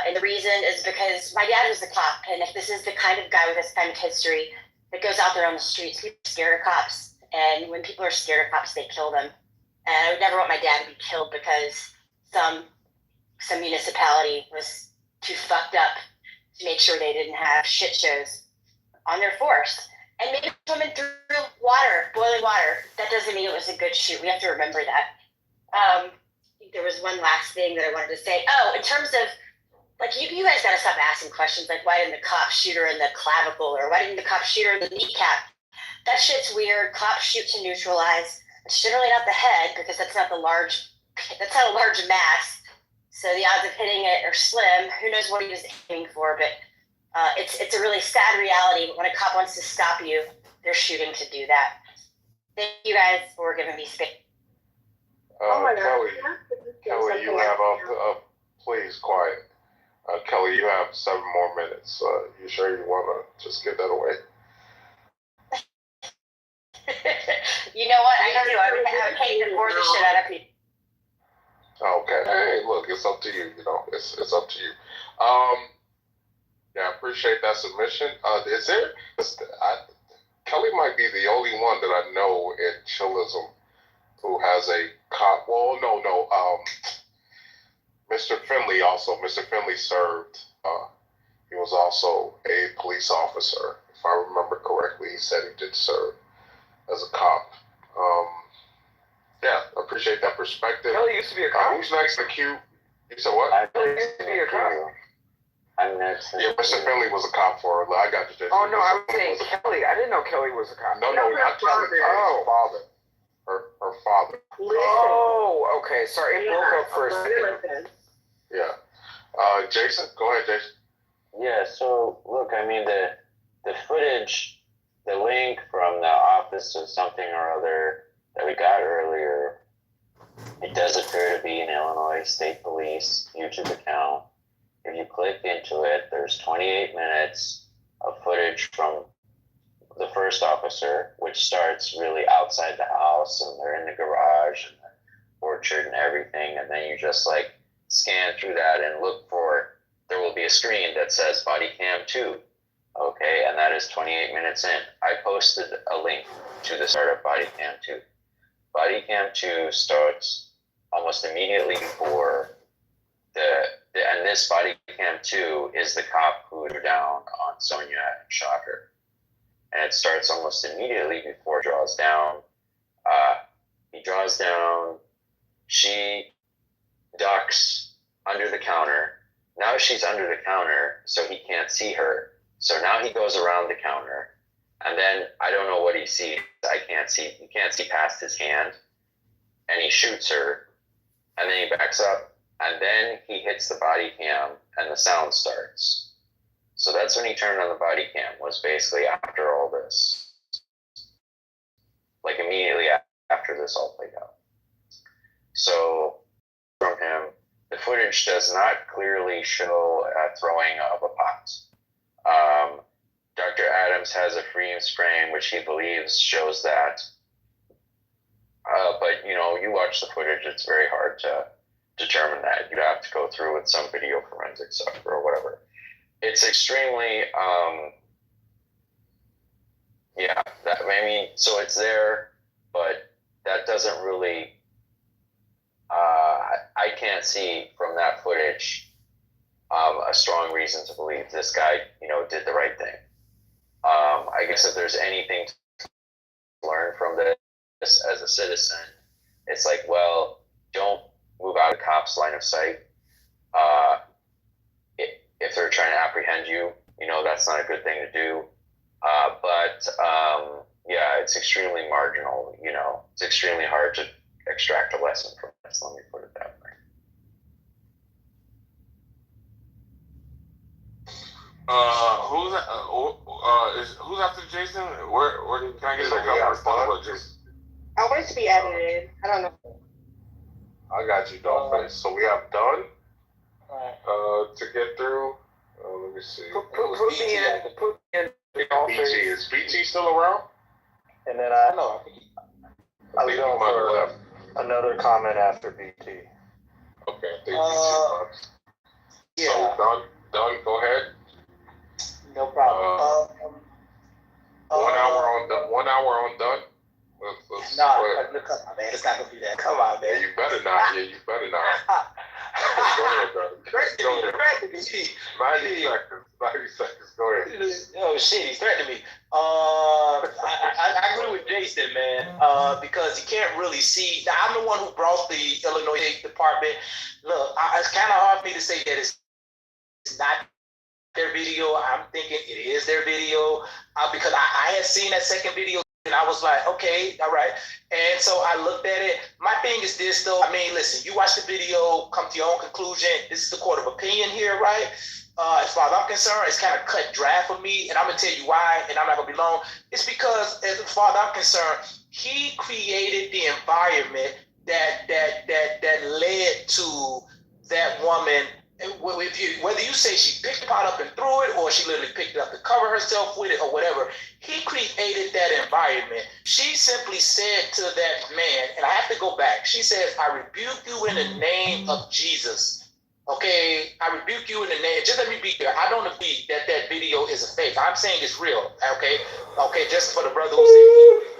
And the reason is because my dad was a cop, and if this is the kind of guy with this kind of history that goes out there on the streets, people are scared of cops. And when people are scared of cops, they kill them. And I would never want my dad to be killed because some municipality was too fucked up to make sure they didn't have shit shows on their force. And maybe swimming through water, boiling water, that doesn't mean it was a good shoot. We have to remember that. I think there was one last thing that I wanted to say. Oh, in terms of, like, you guys got to stop asking questions like, why didn't the cop shoot her in the clavicle, or why didn't the cop shoot her in the kneecap? That shit's weird. Cops shoot to neutralize. It's generally not the head because that's not a large mass. So the odds of hitting it are slim. Who knows what he was aiming for? But it's a really sad reality. When a cop wants to stop you, they're shooting to do that. Thank you guys for giving me space. Kelly, you have please quiet. Kelly, you have 7 more minutes. You sure you want to just get that away? You know what? I do. I would hate to bore the shit out of people. Okay. Hey, look, it's up to you. It's up to you. Yeah, I appreciate that submission. Is there? Kelly might be the only one that I know in chillism who has a cop. Well, no. Mr. Finley also. Mr. Finley served. He was also a police officer, if I remember correctly. He said he did serve as a cop. Yeah, I appreciate that perspective. Kelly used to be a cop. Who's next to Q? You said what? I used to be a cop. I'm next. Yeah, Mr. Finley was a cop for her. I got you, Jason. Oh, no, I was saying Kelly. I didn't know Kelly was a cop. No, not Kelly. Her father. Her father. Oh, okay. Sorry, it broke up for a second. Yeah. Jason? Go ahead, Jason. Yeah, so, look, I mean, the footage, the link from the office of something or other that we got earlier, it does appear to be an Illinois State Police YouTube account. If you click into it, there's 28 minutes of footage from the first officer, which starts really outside the house, and they're in the garage and the orchard and everything, and then you just, like, scan through that and look for, there will be a screen that says body cam 2. Okay, and that is 28 minutes in. I posted a link to the start of body cam 2. Body cam 2 starts almost immediately before and this body cam 2 is the cop who threw down on Sonia and shot her. And it starts almost immediately before he draws down. He draws down, she ducks under the counter. Now she's under the counter, so he can't see her. So now he goes around the counter, and then I don't know what he sees. He can't see past his hand, and he shoots her, and then he backs up, and then he hits the body cam, and the sound starts. So that's when he turned on the body cam, was basically after all this. Like immediately after this all played out. So from him, the footage does not clearly show a throwing of a pot. Dr. Adams has a freeze frame, which he believes shows that. But, you watch the footage, it's very hard to determine that. You'd have to go through with some video forensic stuff or whatever. It's extremely, so it's there, but that doesn't really, I can't see from that footage a strong reason to believe this guy, did the right thing. I guess if there's anything to learn from this, as a citizen, it's like, well, don't move out of the cops' line of sight. If they're trying to apprehend you, that's not a good thing to do. Yeah, it's extremely marginal. It's extremely hard to extract a lesson from this. Let me put it that way. Who's after Jason? Where can I get Jason? I want it to be edited. I don't know. I got you, Dollface. So we have done to get through. Let me see. Put me in. BT. Is BT still around? And then I was going for another comment after BT. Okay, I think BT left. Yeah. So done. Go ahead. No problem. 1 hour on done. Let's come on, man. It's not gonna be that. Come on, man. Yeah, you better not. Yeah, you better not. Go ahead, brother. Go ahead. 90 seconds. 90 seconds. Go ahead. Oh shit, he's threatening me. I agree with Jason, man. Because you can't really see. Now, I'm the one who brought the Illinois State Department. Look, it's kind of hard for me to say that it's not their video. I'm thinking it is their video because I had seen that second video. And I was like, okay, all right. And so I looked at it. My thing is this, though. I mean, listen, you watch the video, come to your own conclusion. This is the court of opinion here, right? As far as I'm concerned, it's kind of cut dry for me. And I'm going to tell you why, and I'm not going to be long. It's because, as far as I'm concerned, he created the environment that led to that woman. Whether you say she picked the pot up and threw it, or she literally picked it up to cover herself with it, or whatever, he created that environment. She simply said to that man, and I have to go back, she says, I rebuke you in the name of Jesus. Okay, I rebuke you in the name. Just let me be clear. I don't agree that video is a fake. I'm saying it's real. Okay, just for the brother who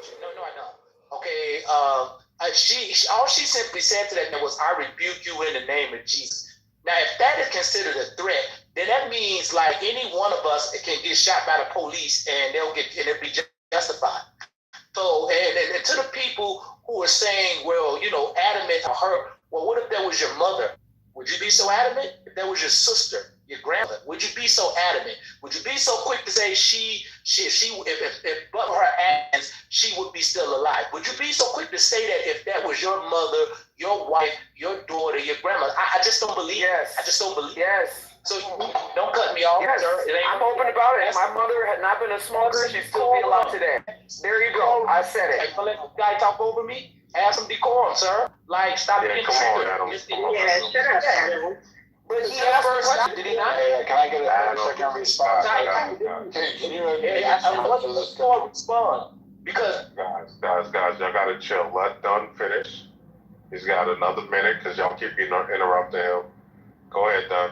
said, no, I don't. Okay, all she simply said to that man was, I rebuke you in the name of Jesus. Now, if that is considered a threat, then that means like any one of us can get shot by the police and it'll be justified. So, and to the people who are saying, well, adamant or her, well, what if that was your mother? Would you be so adamant? If that was your sister, your grandmother, would you be so adamant? Would you be so quick to say if but for her actions, she would be still alive? Would you be so quick to say that if that was your mother, your wife, your daughter, your grandmother? I just don't believe it. I just don't believe it. So don't cut me off. Yes, I'm open about it. My mother had not been a smoker. She'd still be alive today. There you go. I said it. Don't let this guy talk over me. Have some decorum, sir. Like, stop being triggered. Yeah, shut up, Adam. But he asked a question, did he not? Hey, can I get a second response? Can you I wasn't going to respond. Because guys, y'all gotta chill. Let Dunn finish. He's got another minute because y'all keep interrupting him. Go ahead, Dunn.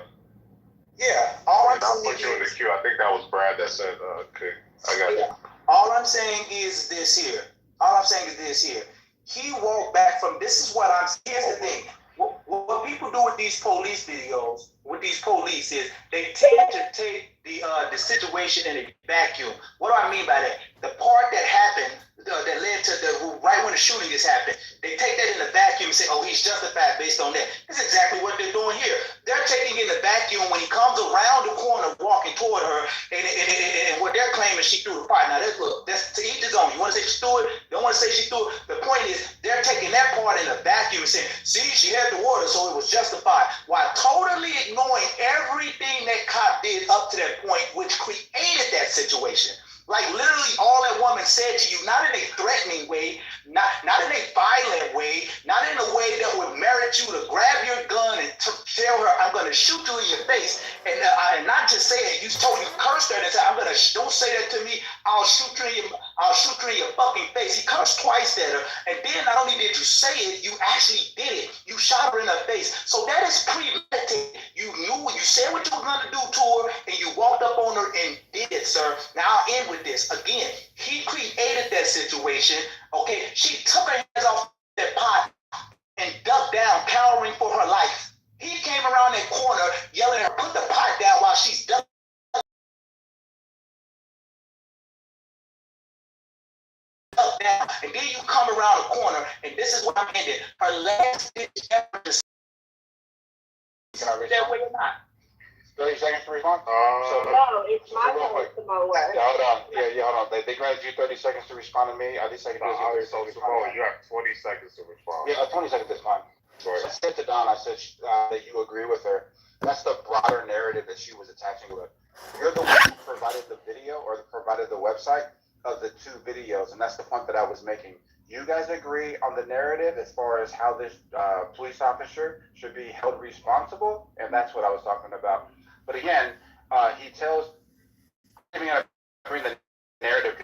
Yeah, I'll put you in the queue. I think that was Brad that said, okay, I got you. All I'm saying is this here. He walked back from, here's the thing. What people do with these police videos, is they tend to take the situation in a vacuum. What do I mean by that? The part that happened, that led to right when the shooting is happened, they take that in the vacuum and say, oh, he's justified based on that. That's exactly what they're doing here. They're taking in the vacuum when he comes around the corner walking toward her, and what they're claiming she threw the pot. Now, that's to each his own. You want to say she threw it? Don't want to say she threw it. The point is, they're taking that part in the vacuum and saying, see, she had the water, so it was justified, while totally ignoring everything that cop did up to that point, which created that situation. Like literally all that woman said to you, not in a threatening way, not in a violent way, not in a way that would merit you to grab your gun and tell her, I'm going to shoot you in your face. And not just say it, you cursed her and said, don't say that to me, I'll shoot you in your fucking face. He cursed twice at her. And then not only did you say it, you actually did it. You shot her in the face. So that is premeditated. You knew what you said what you were going to do to her, and you walked up on her and did it, sir. Now I'll end with this. Again, he created that situation. Okay, she took her hands off that pot and ducked down, cowering for her life. He came around that corner yelling at her, put the pot down while she's ducking down. And then you come around the corner, and this is what I'm ending. Her last ditch effort to that way or not. 30 seconds to respond? No, it's my turn to Samoa. Yeah, hold on. Hold on. They granted you 30 seconds to respond to me. At least I can do it. Samoa, you have 20 seconds to respond. Yeah, 20 seconds is fine. I said to Don, I said that you agree with her. That's the broader narrative that she was attaching to it. You're the one who provided the video or provided the website of the two videos, and that's the point that I was making. You guys agree on the narrative as far as how this police officer should be held responsible, and that's what I was talking about. But again, he tells, I mean, I agree the narrative,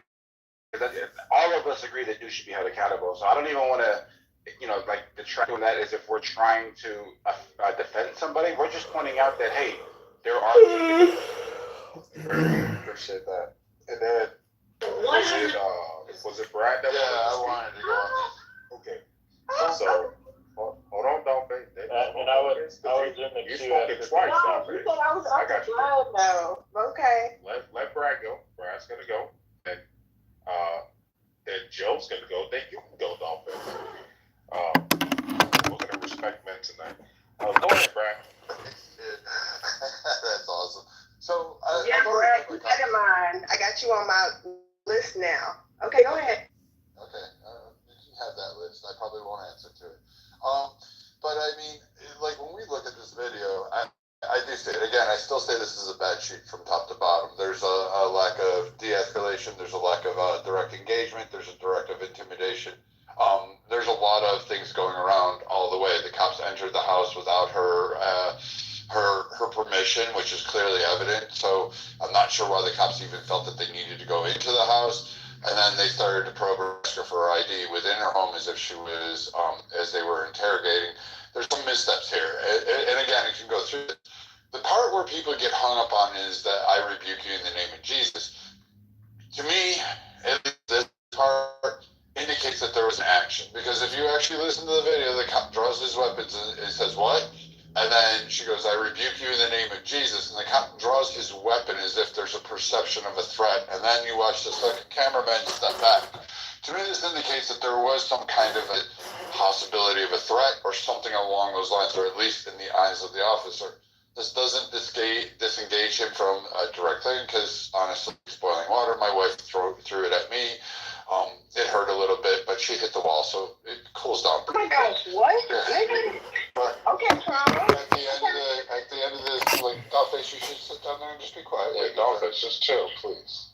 all of us agree that dude should be held accountable. So I don't even want to, detract from that as if we're trying to defend somebody. We're just pointing out that, hey, there are people. Appreciate that. And then, was it Brad that I wanted to go on this. Okay. So, hold on, Dolphin. And I was in the You queue. spoken twice, No, Dolphin. you said I was up got to you. Brad, though. Okay. Let Brad go. Brad's gonna go. And then Joe's gonna go. Then you can go, Dolphin. We're gonna respect men tonight. Go ahead, Brad. That's awesome. So, Brad, keep that in mind. I got you on my list now. Okay, go ahead. Okay, you can have that list. I probably won't answer to it. But I mean, like when we look at this video, I do say it again. I still say this is a bad shoot from top to bottom. There's a lack of de-escalation. There's a lack of direct engagement. There's a direct of intimidation. There's a lot of things going around all the way. The cops entered the house without her permission, which is clearly evident. So I'm not sure why the cops even felt that they needed to go into the house. And then they started to probe her, ask her for her ID within her home as if she was, as they were interrogating. There's some missteps here. And again, it can go through it. The part where people get hung up on is that I rebuke you in the name of Jesus. To me, at least this part indicates that there was an action. Because if you actually listen to the video, the cop draws his weapons and says, what? And then she goes, I rebuke you in the name of Jesus. And the cop draws his weapon as if there's a perception of a threat. And then you watch the second cameraman step back. To me, this indicates that there was some kind of a possibility of a threat or something along those lines, or at least in the eyes of the officer. This doesn't disengage him from a direct thing, because honestly, boiling water, my wife threw it at me. It hurt a little bit, but she hit the wall, so it cools down. Oh my gosh, what? But Okay, Charles. at the end of this, like, Dollface, you should sit down there and just be quiet. Yeah, Dollface, just chill, please.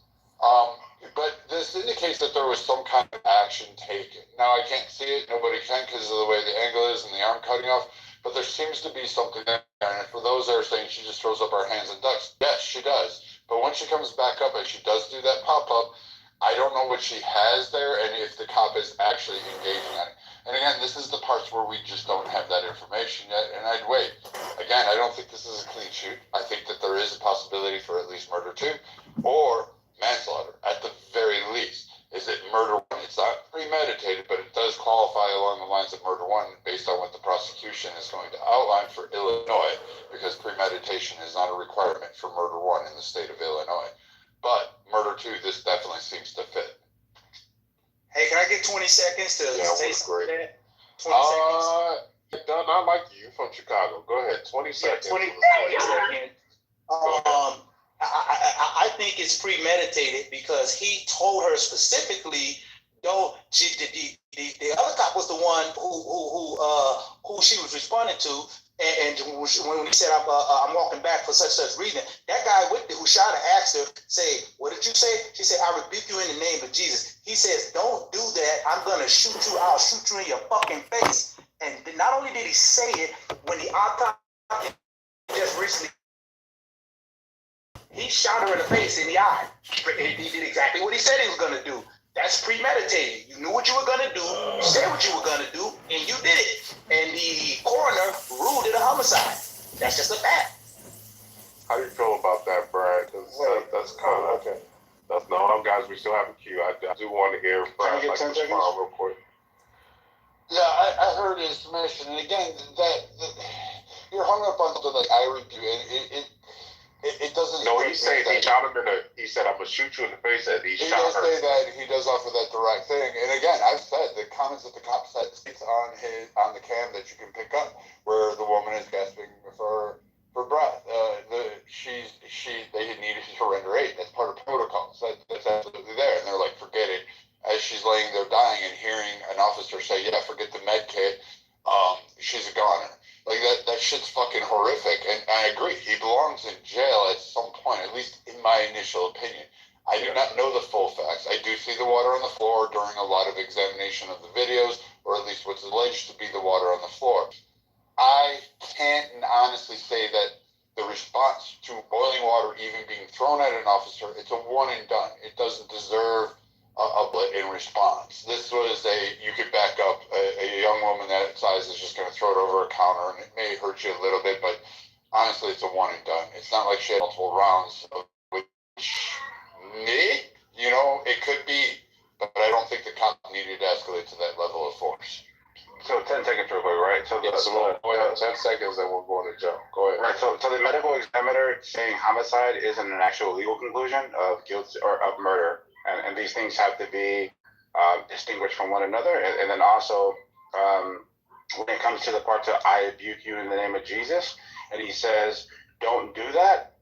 But this indicates that there was some kind of action taken. Now, I can't see it. Nobody can because of the way the angle is and the arm cutting off. But there seems to be something there. And for those that are saying she just throws up her hands and ducks, yes, she does. But when she comes back up and she does do that pop-up, I don't know what she has there and if the cop is actually engaging on it. And again, this is the parts where we just don't have that information yet, and I'd wait. Again, I don't think this is a clean shoot. I think that there is a possibility for at least murder 2 or manslaughter at the very least. Is it murder 1? It's not premeditated, but it does qualify along the lines of murder 1 based on what the prosecution is going to outline for Illinois, because premeditation is not a requirement for murder 1 in the state of Illinois. But murder 2, this definitely seems to fit. Hey, can I get 20 seconds to say something? 20 seconds. Not like you from Chicago. Go ahead. 20 seconds. 20 seconds. I think it's premeditated because he told her specifically. Though the other cop was the one who she was responding to, and when he said I'm walking back for such reason, that guy with it who shot her asked her, say, what did you say? She said, I rebuke you in the name of Jesus. He says, don't do that. I'm gonna shoot you. I'll shoot you in your fucking face. And not only did he say it, when the autopsy just recently, he shot her in the face, in the eye. He did exactly what he said he was gonna do. That's premeditated. You knew what you were going to do, you said what you were going to do, and you did it. And the coroner ruled it a homicide. That's just a fact. How do you feel about that, Brad? That's kind of okay. That's no, guys. We still have a queue. I do want to hear Brad like respond real quick. Yeah, I heard his submission, and again, that you're hung up on something like I rebuke. It doesn't. No, he said he shot him he said, "I'm gonna shoot you in the face," and he shot does her. say that he does offer that direct thing. And again, I've said the comments that the cop said it's on the cam that you can pick up where the woman is gasping for breath. They needed to render aid. That's part of protocol. So that's absolutely there. And they're like, forget it. As she's laying there dying and hearing an officer say, "Yeah, forget the med kit. She's a goner." Like that shit's fucking horrific, and I agree. He belongs in jail at some point, at least in my initial opinion. I do not know the full facts. I do see the water on the floor during a lot of examination of the videos, or at least what's alleged to be the water on the floor. I can't honestly say that the response to boiling water even being thrown at an officer, it's a one and done. It doesn't deserve a bullet in response. This was you could back up a young woman that size is just going to throw it over a counter, and it may hurt you a little bit, but honestly, it's a one and done. It's not like she had multiple rounds, which it could be, but I don't think the cop needed to escalate to that level of force. So 10 seconds real quick, right? So go ahead. 10 seconds, then we're going to jump. Go ahead. Right. So the medical examiner saying homicide isn't an actual legal conclusion of guilt or of murder, and these things have to be distinguished from one another. And then also, when it comes to the part to "I rebuke you in the name of Jesus," and he says, "Don't do that."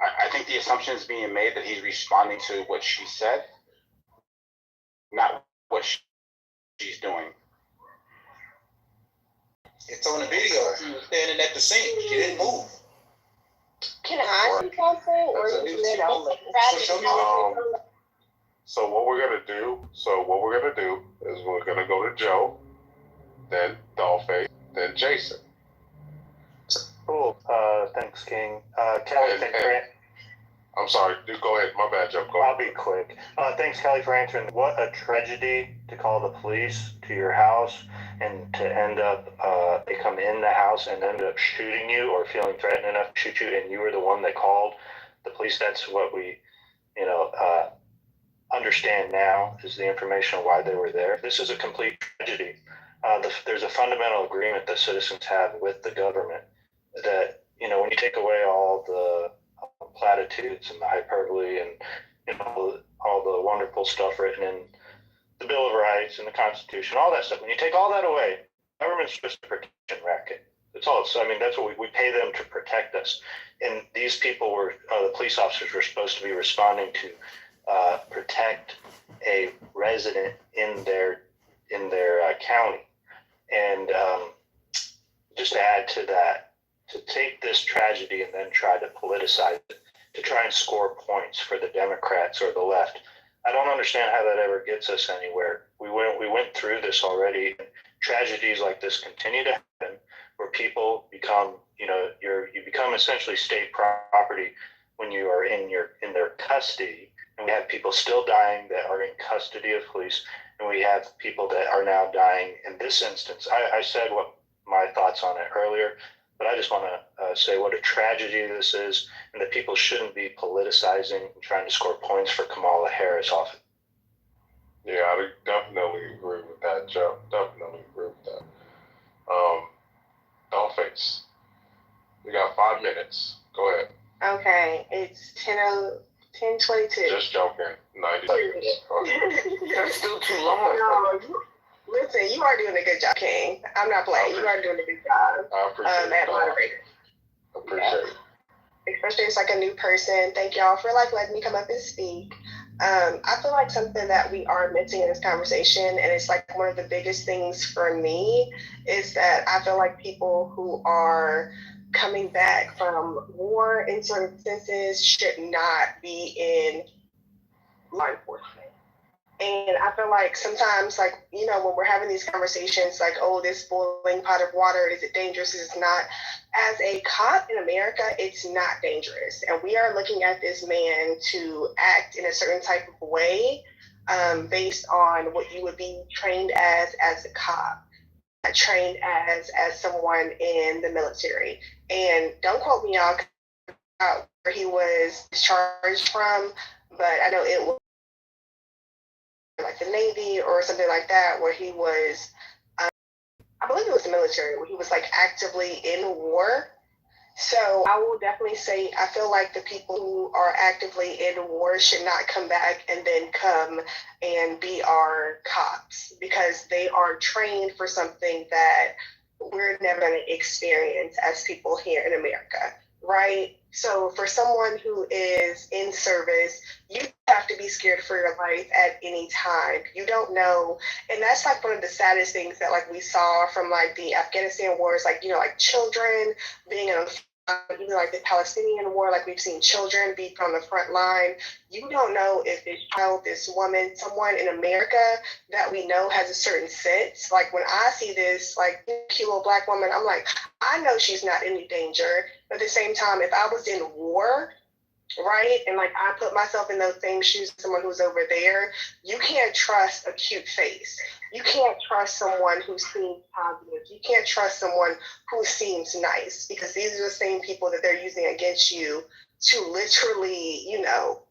I think the assumption is being made that he's responding to what she said, not what she's doing. It's on the video. She was standing at the scene. She didn't move. Can I say something? Or So what we're gonna do is we're gonna go to Joe, then Dollface, then Jason. Cool. Thanks, King. Kelly, I'm sorry. Go ahead. My bad, Joe. I'll be quick. Thanks, Kelly, for answering. What a tragedy to call the police to your house and to end up they come in the house and end up shooting you or feeling threatened enough to shoot you, and you were the one that called the police. That's what we, understand now is the information on why they were there. This is a complete tragedy. There's a fundamental agreement that citizens have with the government that, when you take away all the platitudes and the hyperbole and all the wonderful stuff written in the Bill of Rights and the Constitution, all that stuff, when you take all that away, government's just a protection racket. That's all. That's what we pay them to protect us. And these people were, the police officers were supposed to be responding to protect a resident in their county. And just to add to that, to take this tragedy and then try to politicize it, to try and score points for the Democrats or the left, I don't understand how that ever gets us anywhere. We went through this already. Tragedies like this continue to happen, where people become, you become essentially state property when you are in their custody. And we have people still dying that are in custody of police, and we have people that are now dying. In this instance, I said what my thoughts on it earlier, but I just want to say what a tragedy this is, and that people shouldn't be politicizing and trying to score points for Kamala Harris off it. Yeah, I definitely agree with that, Joe. Definitely agree with that. Dollface, you got 5 minutes. Go ahead. Okay, it's 10:22. Just joking. 90 seconds. That's still too long. No, listen, you are doing a good job, King. I'm not playing. You are doing a good job. I appreciate at moderator. Appreciate it. Especially as a new person. Thank y'all for letting me come up and speak. I feel like something that we are missing in this conversation, and it's one of the biggest things for me, is that I feel like people who are coming back from war in certain senses should not be in law enforcement. And I feel like sometimes, when we're having these conversations, oh, this boiling pot of water, is it dangerous? Is it not? As a cop in America, it's not dangerous. And we are looking at this man to act in a certain type of way based on what you would be trained as a cop, trained as someone in the military. And don't quote me out where he was discharged from, but I know it was the Navy or something like that, where he was, I believe it was the military, where he was actively in war. So I will definitely say I feel like the people who are actively in war should not come back and then come and be our cops, because they are trained for something that we're never going to experience as people here in America, right? So for someone who is in service, you have to be scared for your life at any time. You don't know. And that's like one of the saddest things that like we saw from like the Afghanistan wars, like, you know, like children being in even like the Palestinian war, like we've seen children be on the front line. You don't know if this child, this woman, someone in America that we know has a certain sense. Like when I see this like cute little black woman, I'm like, I know she's not in any danger. But at the same time, if I was in war, right, and like I put myself in those same shoes as someone who's over there, you can't trust a cute face. You can't trust someone who seems positive. You can't trust someone who seems nice, because these are the same people that they're using against you to literally, you know,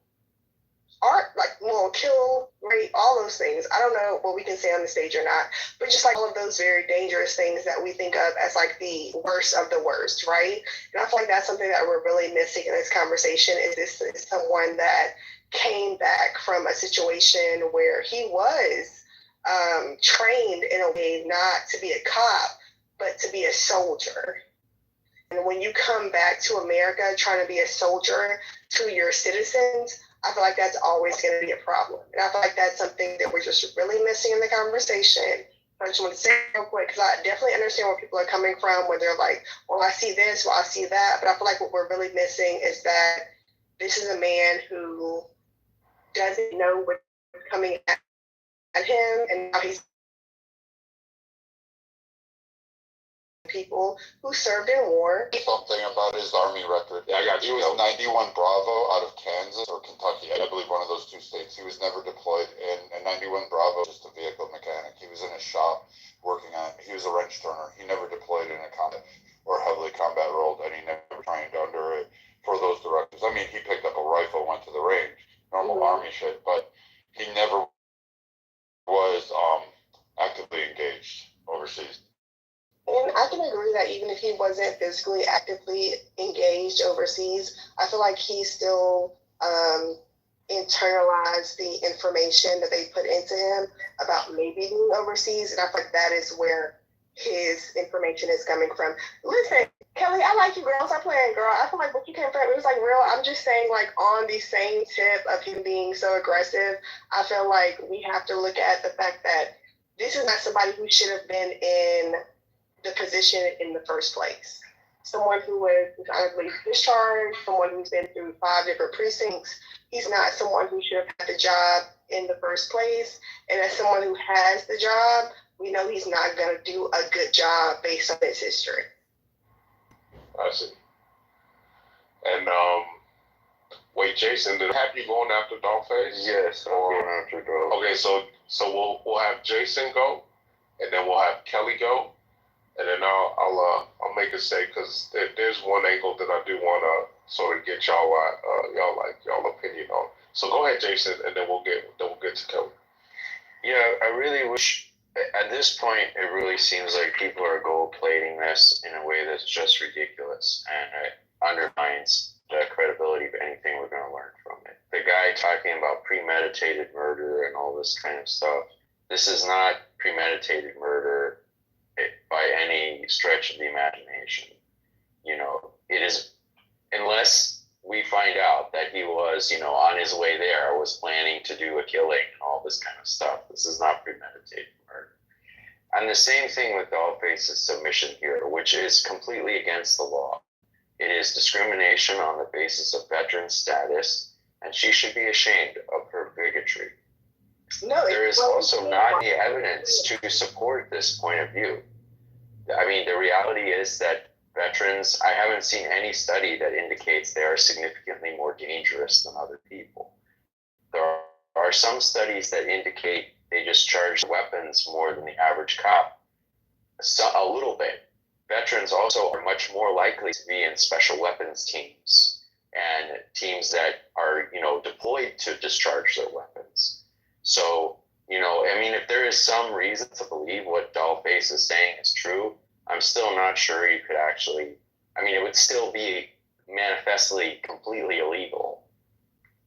kill, rape, all those things. I don't know what we can say on the stage or not, but just like all of those very dangerous things that we think of as like the worst of the worst, right? And I feel like that's something that we're really missing in this conversation. Is this is someone that came back from a situation where he was trained in a way not to be a cop, but to be a soldier. And when you come back to America trying to be a soldier to your citizens, I feel like that's always going to be a problem. And I feel like that's something that we're just really missing in the conversation. I just want to say real quick, because I definitely understand where people are coming from, where they're like, well, I see this, well, I see that. But I feel like what we're really missing is that this is a man who doesn't know what's coming at him, and now he's people who served in war. Something about his Army record. Yeah, I got you. He was 91 Bravo out of Kansas or Kentucky. I believe one of those two states. He was never deployed, and 91 Bravo just a vehicle mechanic. He was in a shop working on. He was a wrench turner. He never deployed in a combat or heavily combat role, and he never trained under it for those directives. I mean, he picked up a rifle, went to the range, normal Army shit, but he never was actively engaged overseas. And I can agree that even if he wasn't physically actively engaged overseas, I feel like he still internalized the information that they put into him about maybe being overseas. And I feel like that is where his information is coming from. Listen, Kelly, I like you, girl. Stop playing, girl. I feel like what you came from, it was like real. I'm just saying, like, on the same tip of him being so aggressive, I feel like we have to look at the fact that this is not somebody who should have been in the position in the first place. Someone who was honorably discharged, someone who's been through 5 different precincts. He's not someone who should have had the job in the first place. And as someone who has the job, we know he's not going to do a good job based on his history. I see. And wait, Jason, did I have you going after Dollface? Yes, I'm going after Dollface. Okay, so we'll have Jason go, and then we'll have Kelly go. And then I'll make a say, because there's one angle that I do want to sort of get y'all opinion on. So go ahead, Jason, and then we'll get to Kelly. Yeah, I really wish at this point it really seems like people are gold plating this in a way that's just ridiculous, and it undermines the credibility of anything we're going to learn from it. The guy talking about premeditated murder and all this kind of stuff. This is not premeditated murder by any stretch of the imagination. You know, it is, unless we find out that he was, you know, on his way there, was planning to do a killing and all this kind of stuff. This is not premeditated murder. And the same thing with Dollface's submission here, which is completely against the law. It is discrimination on the basis of veteran status, and she should be ashamed of her bigotry. No, there is also not any evidence to support this point of view. I mean, the reality is that veterans, I haven't seen any study that indicates they are significantly more dangerous than other people. There are some studies that indicate they discharge weapons more than the average cop, a little bit. Veterans also are much more likely to be in special weapons teams and teams that are, you know, deployed to discharge their weapons. So, you know, I mean, if there is some reason to believe what Dollface is saying is true, I'm still not sure you could actually I mean, it would still be manifestly completely illegal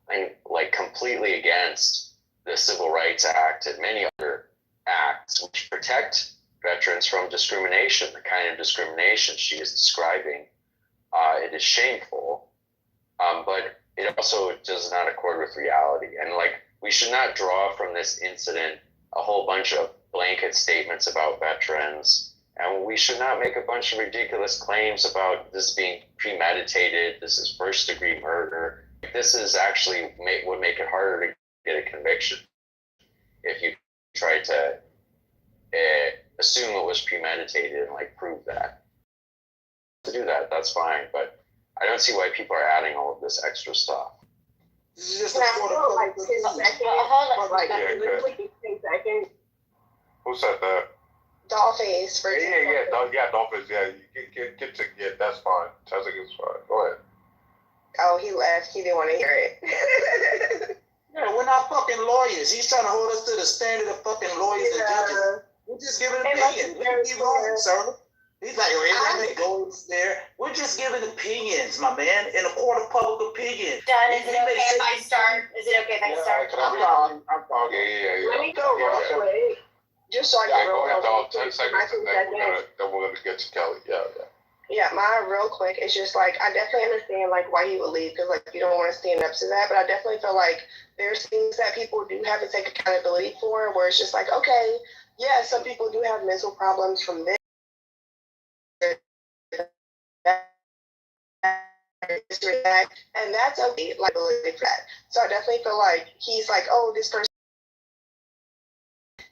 and like completely against the Civil Rights Act and many other acts which protect veterans from discrimination, the kind of discrimination she is describing. It is shameful, but it also does not accord with reality. And like, we should not draw from this incident a whole bunch of blanket statements about veterans, and we should not make a bunch of ridiculous claims about this being premeditated. This is first-degree murder. This is actually would make it harder to get a conviction if you try to assume it was premeditated and like prove that. To do that, that's fine, but I don't see why people are adding all of this extra stuff. This is just Can I go like 10 seconds? Or like literally 15 seconds? Who said that? Dollface for Dolphins. Yeah, you get to that's fine. 10 seconds is fine. Go ahead. Oh, he left. He didn't want to hear it. Yeah, we're not fucking lawyers. He's trying to hold us to the standard of fucking lawyers and judges. We're just giving opinions. We can be wrong, sir. He's like, everybody goes there. We're just giving opinions, my man, in a court of public opinion. Done. Is it okay if I start? Is it okay if I start? I'm fine. Yeah. Let me go real quick. Just so I can go ahead, dog. 10 seconds, and then we're gonna get to Kelly. Yeah, mine real quick. It's just like, I definitely understand like why he would leave, because like you don't want to stand up to that, but I definitely feel like there's things that people do have to take accountability for, where it's just like, okay, yeah, some people do have mental problems from this, and that's okay, like for that. So I definitely feel like he's like, oh, this person,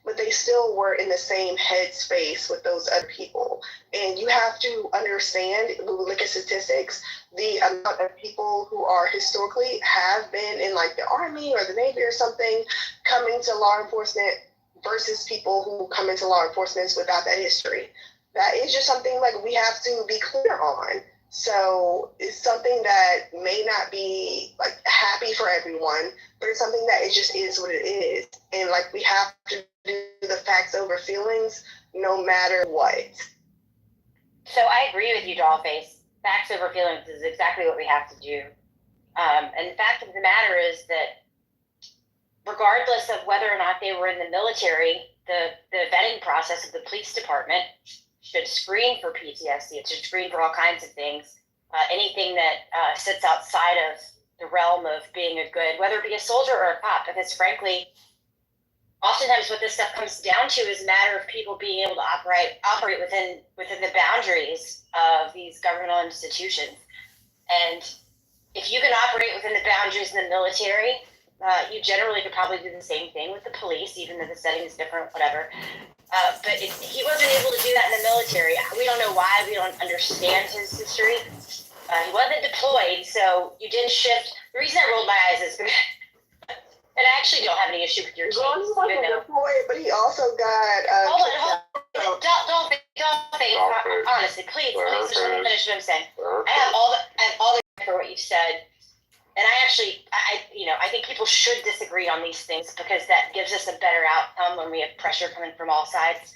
but they still were in the same headspace with those other people. And you have to understand, when we look at statistics, the amount of people who are historically have been in like the Army or the Navy or something coming to law enforcement versus people who come into law enforcement without that history. That is just something like we have to be clear on. So it's something that may not be like happy for everyone, but it's something that it just is what it is. And like we have to do the facts over feelings no matter what. So I agree with you, Dollface. Facts over feelings is exactly what we have to do. And the fact of the matter is that regardless of whether or not they were in the military, the vetting process of the police department should screen for PTSD. It should screen for all kinds of things. Anything that sits outside of the realm of being a good, whether it be a soldier or a cop, because frankly, oftentimes what this stuff comes down to is a matter of people being able to operate within the boundaries of these governmental institutions. And if you can operate within the boundaries in the military, you generally could probably do the same thing with the police, even though the setting is different, whatever. But he wasn't able to do that in the military. We don't know why. We don't understand his history. He wasn't deployed, so you didn't shift. The reason I rolled my eyes is because, and I actually don't have any issue with your case. Well, he wasn't deployed, but he also got. Hold on. Don't think. Honestly, please, just let me finish what I'm saying. I have all the for what you said. And I think people should disagree on these things because that gives us a better outcome when we have pressure coming from all sides.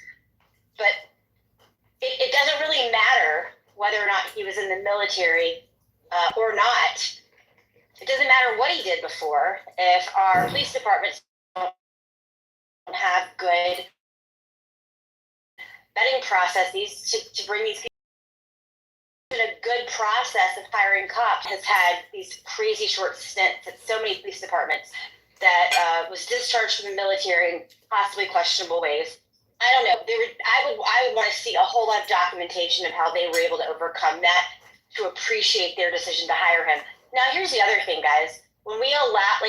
But it doesn't really matter whether or not he was in the military or not. It doesn't matter what he did before. If our police departments don't have good vetting processes to bring these people, a good process of hiring cops has had these crazy short stints at so many police departments that was discharged from the military in possibly questionable ways. I don't know. I would want to see a whole lot of documentation of how they were able to overcome that to appreciate their decision to hire him. Now, here's the other thing, guys. When we allow,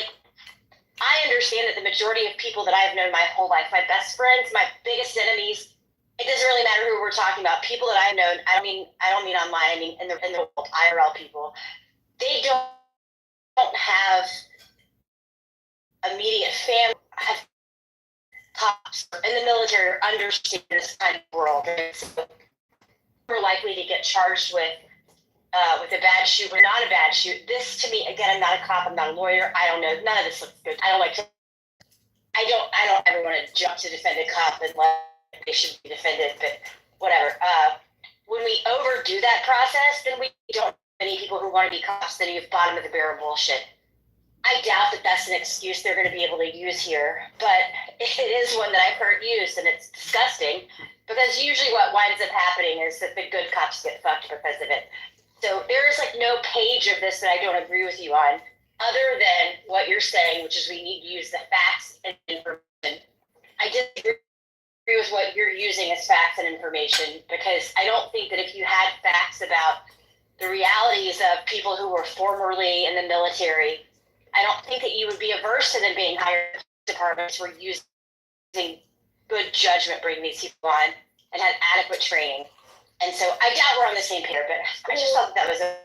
I understand that the majority of people that I've known my whole life, my best friends, my biggest enemies, it doesn't really matter who we're talking about. People that I've known, I don't mean online, I mean in the world, IRL people, they don't have immediate family, have cops in the military or understand this kind of world. So we're likely to get charged with a bad shoot or not a bad shoot. This, to me, again, I'm not a cop, I'm not a lawyer. I don't know. None of this looks good. I don't ever want to jump to defend a cop unless they should be defended, but whatever. When we overdo do that process, then we don't have any people who want to be cops, then you have bottom of the barrel bullshit. I doubt that that's an excuse they're going to be able to use here, but it is one that I've heard used, and it's disgusting because usually what winds up happening is that the good cops get fucked because of it. So there is like no page of this that I don't agree with you on, other than what you're saying, which is we need to use the facts and information. I disagree with what you're using as facts and information because I don't think that if you had facts about the realities of people who were formerly in the military, I don't think that you would be averse to them being hired in departments who are using good judgment bringing these people on and had adequate training. And so I doubt we're on the same page, but I just thought that was a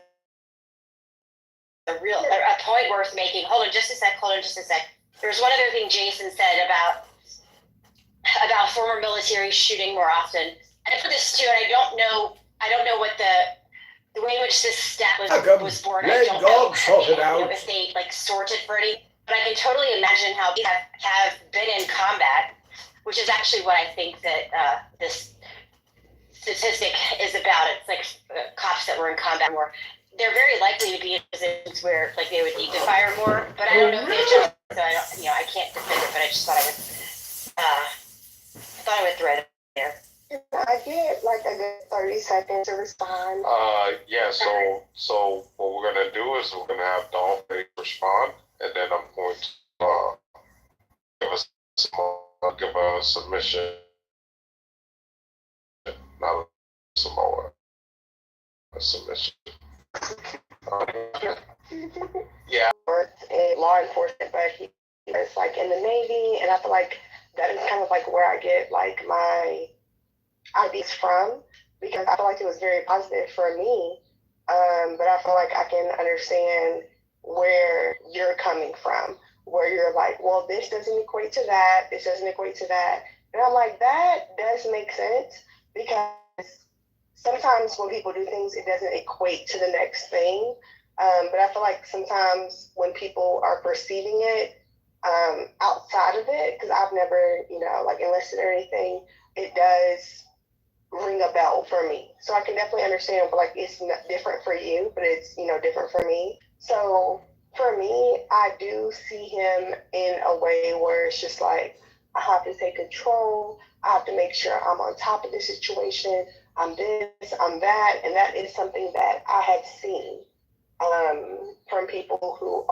point worth making. Hold on just a sec. There's one other thing Jason said about former military shooting more often. And I put this too, and I don't know what the way in which this stat was born. I don't know if they like sorted for any, but I can totally imagine how people have been in combat, which is actually what I think that this statistic is about. It's like cops that were in combat more. They're very likely to be in positions where like they would need to fire more, but I don't know if they adjust. So I can't defend it, but I just thought I would throw it there. I get like a good 30 seconds to respond. Yeah, so what we're gonna do is we're gonna have Dolphin respond, and then I'm going to give a submission. Not a Samoa. A submission. Yeah. In law enforcement, but he was like in the Navy, and I feel like that is kind of like where I get like my ideas from, because I feel like it was very positive for me, but I feel like I can understand where you're coming from, where you're like, well, this doesn't equate to that, this doesn't equate to that, and I'm like, that does make sense, because sometimes when people do things, it doesn't equate to the next thing, but I feel like sometimes when people are perceiving it outside of it, because I've never, like enlisted or anything, it does ring a bell for me. So I can definitely understand, but like it's not different for you, but it's different for me. So for me, I do see him in a way where it's just like I have to take control. I have to make sure I'm on top of the situation. I'm this, I'm that, and that is something that I have seen from people who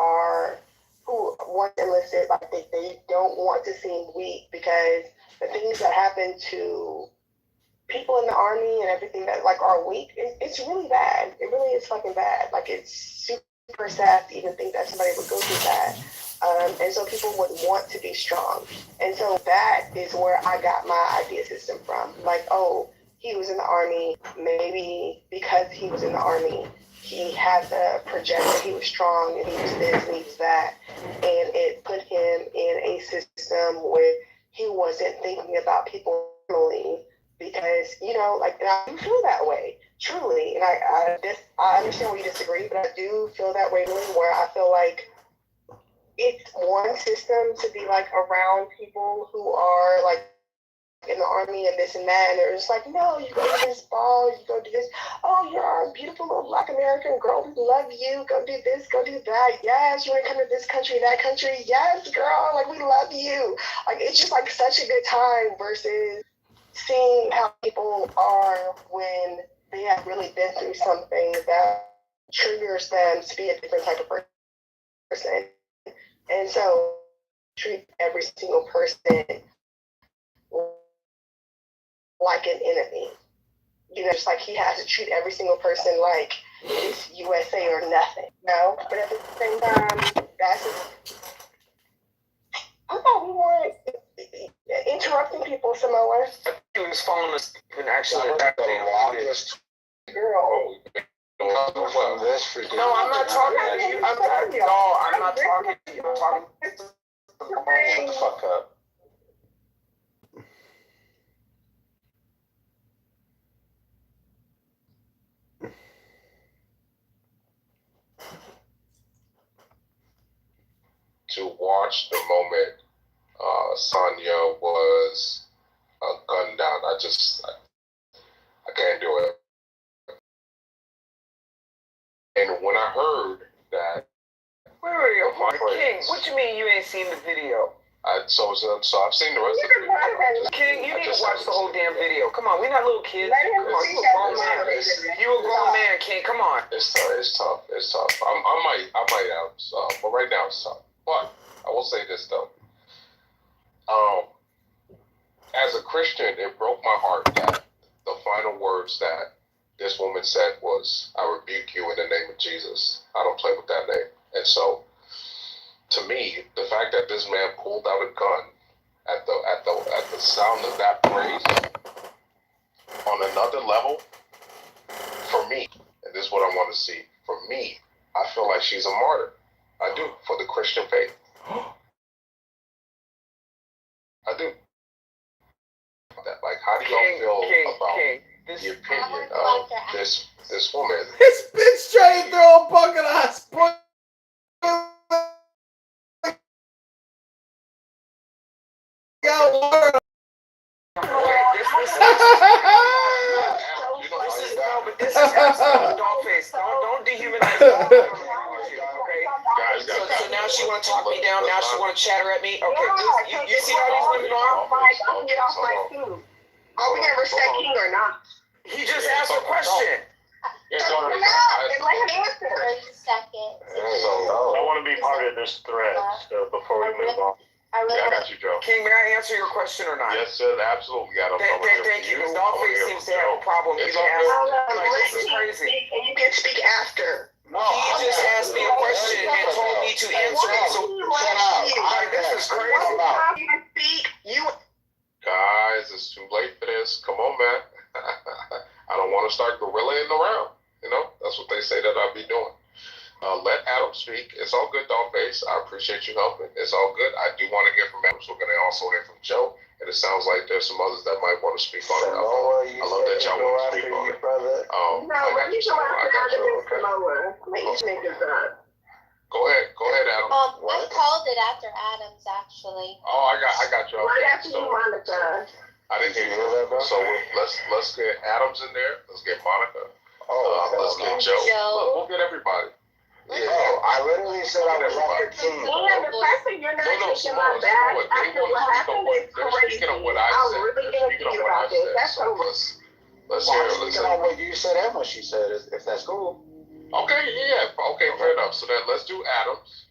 want to enlisted, like they don't want to seem weak, because the things that happen to people in the army and everything that like are weak, it's really bad. It really is fucking bad. Like it's super sad to even think that somebody would go through that. And so people would want to be strong. And so that is where I got my idea system from. Like, oh, he was in the army. Maybe because he was in the army, he had to project that he was strong and he was this and he was that. And it put him in a system where he wasn't thinking about people normally, because, like, and I do feel that way, truly. And I understand where you disagree, but I do feel that way, where I feel like it's one system to be, like, around people who are, like, in the army and this and that, and they're just like, no, you go to this ball, you go do this, oh, you're a beautiful little Black American girl, we love you, go do this, go do that, yes, you want to come to this country, that country, yes, girl, like, we love you. Like, it's just, like, such a good time versus seeing how people are when they have really been through something that triggers them to be a different type of person. And so treat every single person like an enemy. Just like he has to treat every single person like it's USA or nothing. No, but at the same time, that's I thought we weren't interrupting people, Samoa. He was following us and actually attacking girl. No, I'm not talking to you. I'm not talking to you. I'm talking. Shut the fuck up. To watch the moment Sonya was gunned down, I can't do it. heard that. Wait, King, what you mean you ain't seen the video? So I've seen the rest of the video. King, you need to watch the whole damn video. Come on, we're not little kids. Come on, you a grown man. You a grown man, King. Come on. It's tough. I might have, but right now it's tough. But I will say this though. As a Christian, it broke my heart that the final words that this woman said was, "I rebuke you in the name of Jesus. I don't play with that name." And so, to me, the fact that this man pulled out a gun at the sound of that praise on another level, for me, and this is what I want to see. For me, I feel like she's a martyr. I do, for the Christian faith. I do. Like, how do y'all feel about the opinion of this woman? This bitch trying to throw a bucket of hot spring. This is absolute dog face. Don't dehumanize me. Okay? So now she want to talk me down. Now she want to chatter at me. Okay, you see how these women are? I can get off my feet. Are we gonna respect King or not? He just asked a question. Let him answer. 30 seconds. I want to be part of this thread, so before we move on. I got you, Joe. King, may I answer your question or not? Yes, sir, absolutely. Thank you, because Dollface seems to have a problem. He's asking, this is crazy. And you can speak after. He just asked me a question and told me to answer it. So shut up. This is crazy. Guys, it's too late for this. Come on, man. I don't want to start gorillaing around. You know, that's what they say that I'll be doing. Let Adam speak. It's all good, Dollface. I appreciate you helping. It's all good. I do want to hear from Adam, so we're going to also hear from Joe. And it sounds like there's some others that might want to speak on it. I love that y'all want to speak on it. No, let me go after Adam and Samoa. Let me make this up. Go ahead, Adam. I called it after Adams, actually. Oh, I got you. Right after you, Monica. I didn't hear you. So let's get Adams in there. Let's get Monica. Let's get Joe. We'll get everybody. Yeah, I literally said I was like 13. And the fact that you're not kicking my back after what happened is crazy. Speaking of what I I'm said. really going to about this. That's so Let's hear it. Speaking on what you said and what she said, if that's cool. Okay, yeah. Okay, fair enough. So then let's do Adams.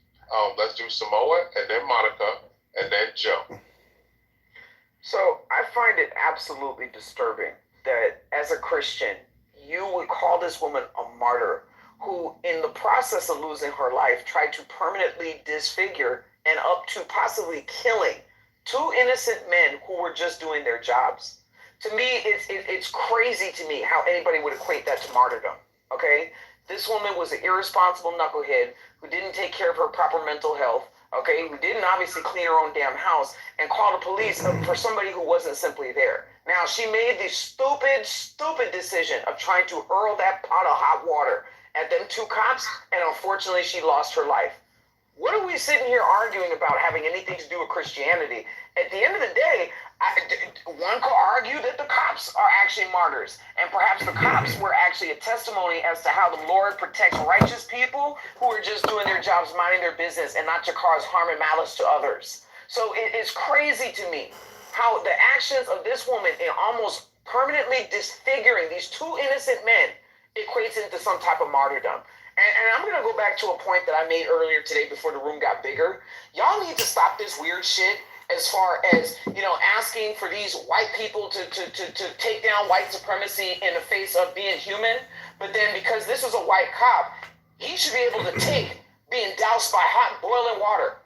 Let's do Samoa, and then Monica, and then Joe. So I find it absolutely disturbing that as a Christian, you would call this woman a martyr who, in the process of losing her life, tried to permanently disfigure and up to possibly killing two innocent men who were just doing their jobs. To me, it's crazy to me how anybody would equate that to martyrdom, okay? This woman was an irresponsible knucklehead who didn't take care of her proper mental health, okay, who didn't obviously clean her own damn house and call the police for somebody who wasn't simply there. Now, she made the stupid decision of trying to hurl that pot of hot water at them two cops, and unfortunately, she lost her life. What are we sitting here arguing about having anything to do with Christianity? At the end of the day, one could argue that the cops are actually martyrs, and perhaps the cops were actually a testimony as to how the Lord protects righteous people who are just doing their jobs, minding their business, and not to cause harm and malice to others. So it is crazy to me how the actions of this woman in almost permanently disfiguring these two innocent men equates into some type of martyrdom. And I'm going to go back to a point that I made earlier today before the room got bigger. Y'all need to stop this weird shit as far as, asking for these white people to take down white supremacy in the face of being human. But then because this is a white cop, he should be able to take being doused by hot boiling water.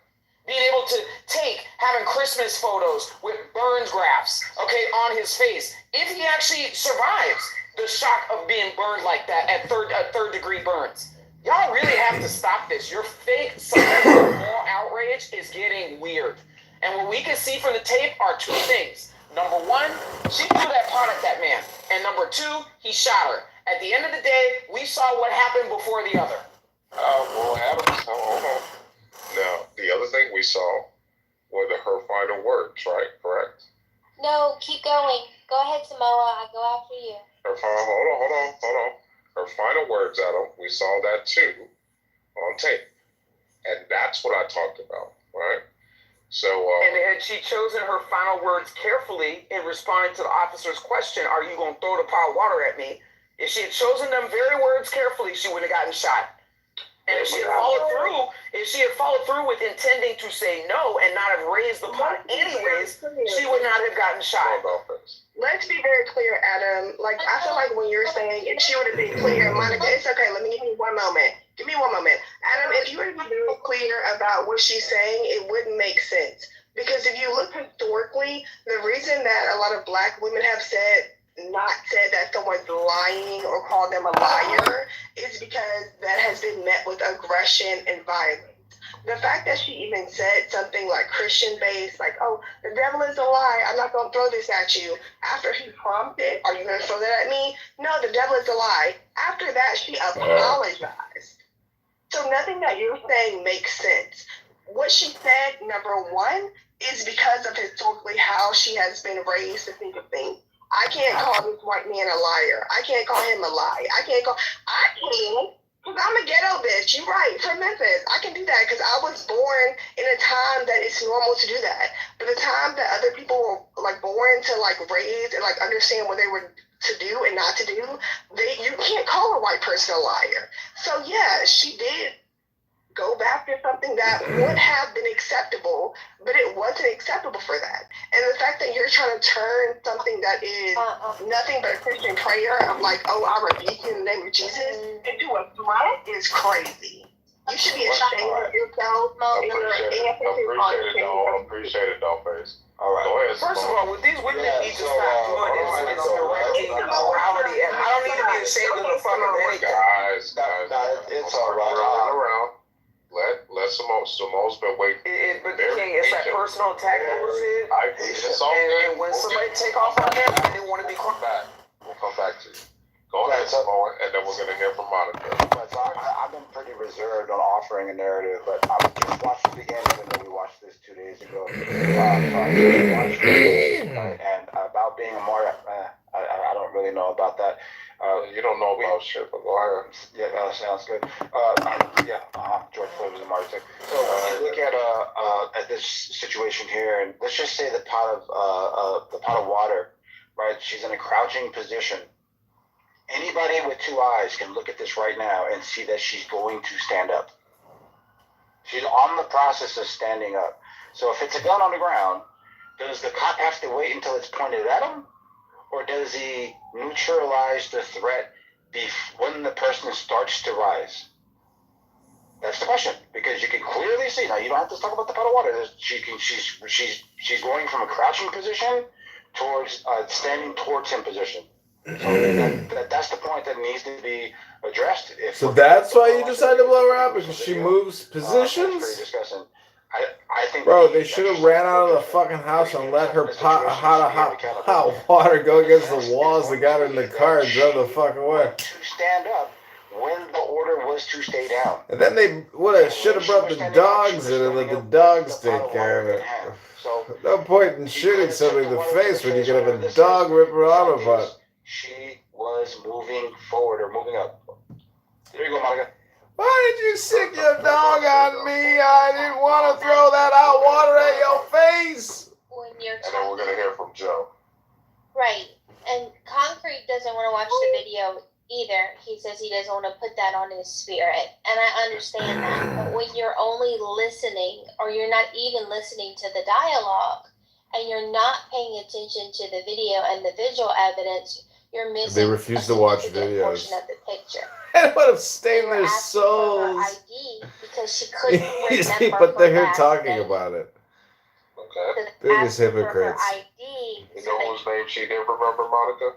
Being able to take having Christmas photos with burns graphs, on his face. If he actually survives the shock of being burned like that at third degree burns. Y'all really have to stop this. Your fake moral outrage is getting weird. And what we can see from the tape are two things. Number one, she threw that pot at that man. And number two, he shot her. At the end of the day, we saw what happened before the other. Well, Adams, hold on. Now, the other thing we saw were her final words, right? Correct? No, keep going. Go ahead, Samoa. I'll go after you. Hold on. Her final words, Adam, we saw that too. on tape. And that's what I talked about, right? So, and had she chosen her final words carefully in responding to the officer's question, "Are you going to throw the pot of water at me?" If she had chosen them very words carefully, she wouldn't have gotten shot. And if she had followed through with intending to say no and not have raised the pot anyways, she would not have gotten shot. Let's be very clear, Adam. Like, I feel like when you're saying if she would have been clear, Monica, it's okay. Let me give you one moment. Give me one moment. Adam, if you were to be very clear about what she's saying, it wouldn't make sense. Because if you look historically, the reason that a lot of black women have not said that someone's lying or called them a liar is because that has been met with aggression and violence. The fact that she even said something like Christian-based, like, oh, the devil is a lie, I'm not going to throw this at you. After he prompted, are you going to throw that at me? No, the devil is a lie. After that, she apologized. So nothing that you're saying makes sense. What she said, number one, is because of historically how she has been raised to think of things. I can't call this white man a liar. I can't call him a lie. I can, because I'm a ghetto bitch. You're right, from Memphis. I can do that because I was born in a time that it's normal to do that. But the time that other people were like born to like raise and like understand what they were to do and not to do, you can't call a white person a liar. So yeah, she did go back to something that would have been acceptable, but it wasn't acceptable for that. And the fact that you're trying to turn something that is nothing but a Christian prayer of like, oh, I rebuke you in the name of Jesus, into a threat is crazy. You should be ashamed of yourself. Appreciate it, Dollface. All right. Go ahead. First of all, what these women need to stop doing is directing morality, and I don't need to be ashamed of the fucking anything. Guys, it's all right. Let Simone's been waiting. But King, it's that personal attack bullshit. And when somebody take off on them, they want to be quiet. We'll come back to you. Go ahead, Simone, and then we're going to hear from Monica. I've been pretty reserved on offering a narrative, but I just watched it again, even though we watched this 2 days ago. And about being a martyr, I don't really know about that. You don't know about shit, but go ahead. Yeah, that sounds good. George Floyd was a martyr. So when you look at this situation here, and let's just say the pot of water, right? She's in a crouching position. Anybody with two eyes can look at this right now and see that she's going to stand up. She's on the process of standing up. So if it's a gun on the ground, does the cop have to wait until it's pointed at him? Or does he neutralize the threat when the person starts to rise? That's the question, because you can clearly see. Now you don't have to talk about the pot of water. She's going from a crouching position towards standing towards him position. So that's the point that needs to be addressed. So that's why you decided to blow her up, because she moves positions? I think bro, they should have ran out of the fucking house and let her hot water go against the walls that got her in the car and drove the fuck away. To stand up when the order was to stay down. And then they should have brought the dogs in and let the dogs take care of it. No point in shooting somebody in the face when you can have a dog rip her out of it. She was moving forward or moving up. There you go, Monica. Why did you sick your dog on me? I didn't want to throw that hot water at your face. And then we're going to hear from Joe. Right. And Concrete doesn't want to watch the video either. He says he doesn't want to put that on his spirit. And I understand that. But when you're only listening, or you're not even listening to the dialogue, and you're not paying attention to the video and the visual evidence, you're missing. They refuse to watch videos. Portion of the picture. It would have stained their souls. ID because she couldn't remember but they're here her talking name. about it. Okay. Biggest hypocrites. You know whose name she didn't remember, Monica?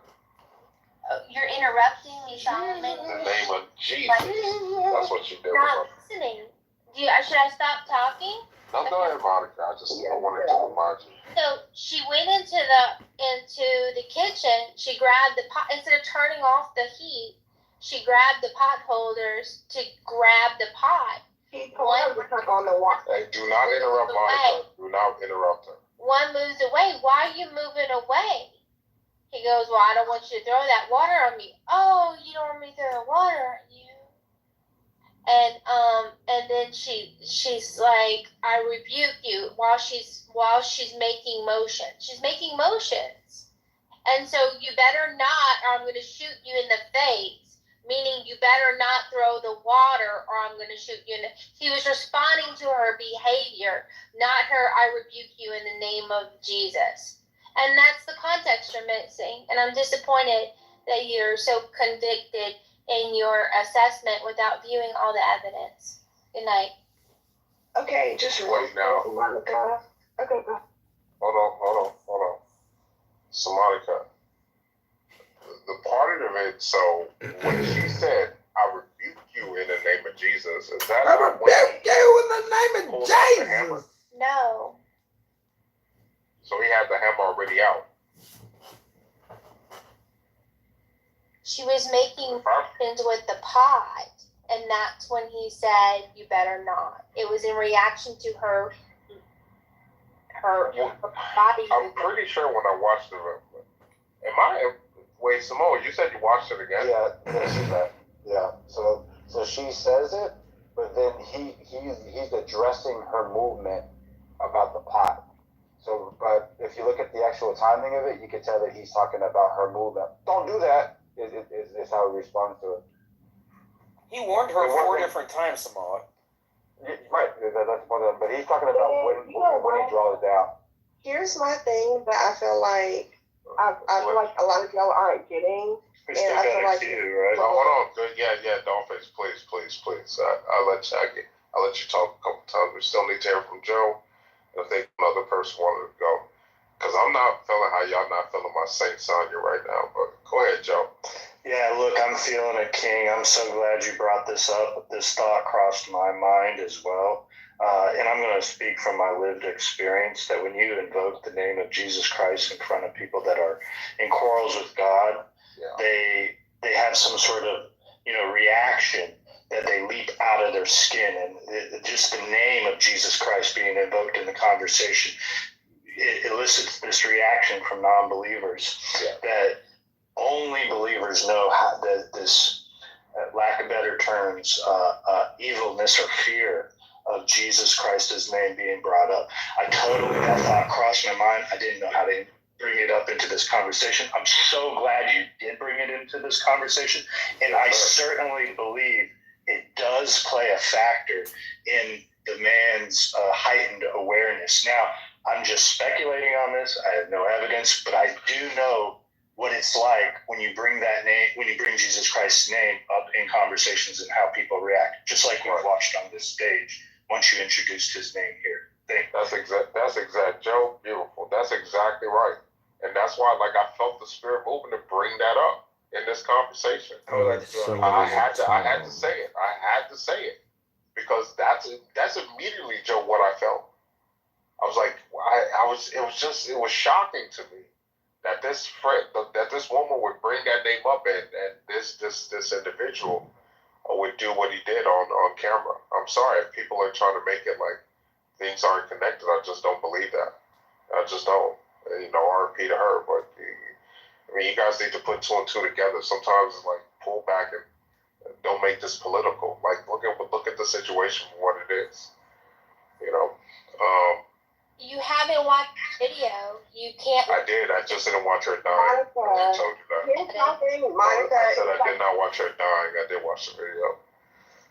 You're interrupting me, Solomon. The name of Jesus. That's what she did remember. Not listening. Should I stop talking? No, go ahead, Monica. I wanted to remind you. So she went into the kitchen. She grabbed the pot instead of turning off the heat. She grabbed the pot holders to grab the pot. He told her to tuck on the water. Hey, do not interrupt Monica. Do not interrupt her. One moves away. Why are you moving away? He goes, well, I don't want you to throw that water on me. Oh, you don't want me to throw the water on you. And then she's like, I rebuke you while she's making motion. She's making motions. And so you better not, or I'm going to shoot you in the face, meaning you better not throw the water or I'm going to shoot you in the... He was responding to her behavior, not her, I rebuke you in the name of Jesus. And that's the context you're missing. And I'm disappointed that you're so convicted in your assessment without viewing all the evidence. Good night. Okay, just wait now. Monica. Okay, go. Hold on. So Monica, the part of it, so when she said, I rebuke you in the name of Jesus, is that I rebuke you in the name of Jesus. No. So he had the hammer already out. She was making motions with the pot, and that's when he said, you better not. It was in reaction to her body. I'm pretty sure when I watched it, wait, Simone, you said you watched it again? Yeah, this is that. Yeah. So she says it, but then he's addressing her movement about the pot. So, but if you look at the actual timing of it, you can tell that he's talking about her movement. Don't do that. Is how he responds to it. He warned her 4 different times, Samoa. Right. That's one of them. But he's talking about when he draws it down. Here's my thing that I feel like a lot of y'all aren't getting. We still got a queue, right? Hold on. Yeah, Dollface, please. I'll let you talk a couple times. We still need to hear from Joe. If they another person wanted to go. Because I'm not feeling how y'all not feeling my Saint Sonya right now. But go ahead, Joe. Yeah, look, I'm feeling it, King. I'm so glad you brought this up. This thought crossed my mind as well. And I'm going to speak from my lived experience that when you invoke the name of Jesus Christ in front of people that are in quarrels with God, they have some sort of reaction that they leap out of their skin. And just the name of Jesus Christ being invoked in the conversation, it elicits this reaction from non-believers that only believers know how this, lack of better terms, evilness or fear of Jesus Christ's name being brought up. That thought crossed my mind. I didn't know how to bring it up into this conversation. I'm so glad you did bring it into this conversation. And I certainly believe it does play a factor in the man's heightened awareness. Now, I'm just speculating on this. I have no evidence, but I do know what it's like when you bring that name, when you bring Jesus Christ's name up in conversations and how people react, just like we've watched on this stage once you introduced his name here. That's exact, Joe. Beautiful. That's exactly right. And that's why, I felt the Spirit moving to bring that up in this conversation. I had to say it. I had to say it because that's immediately, Joe, what I felt. I was like, it was shocking to me that this woman would bring that name up and this individual would do what he did on camera. I'm sorry if people are trying to make it like things aren't connected. I just don't believe that. I just don't. RP to her, but you guys need to put 2 and 2 together. Sometimes it's like pull back and don't make this political. Like look at the situation for what it is. You haven't watched the video. You can't. I did. I just didn't watch her dying. I told you that. Here's something, Monica. I said I did not watch her dying. I did watch the video.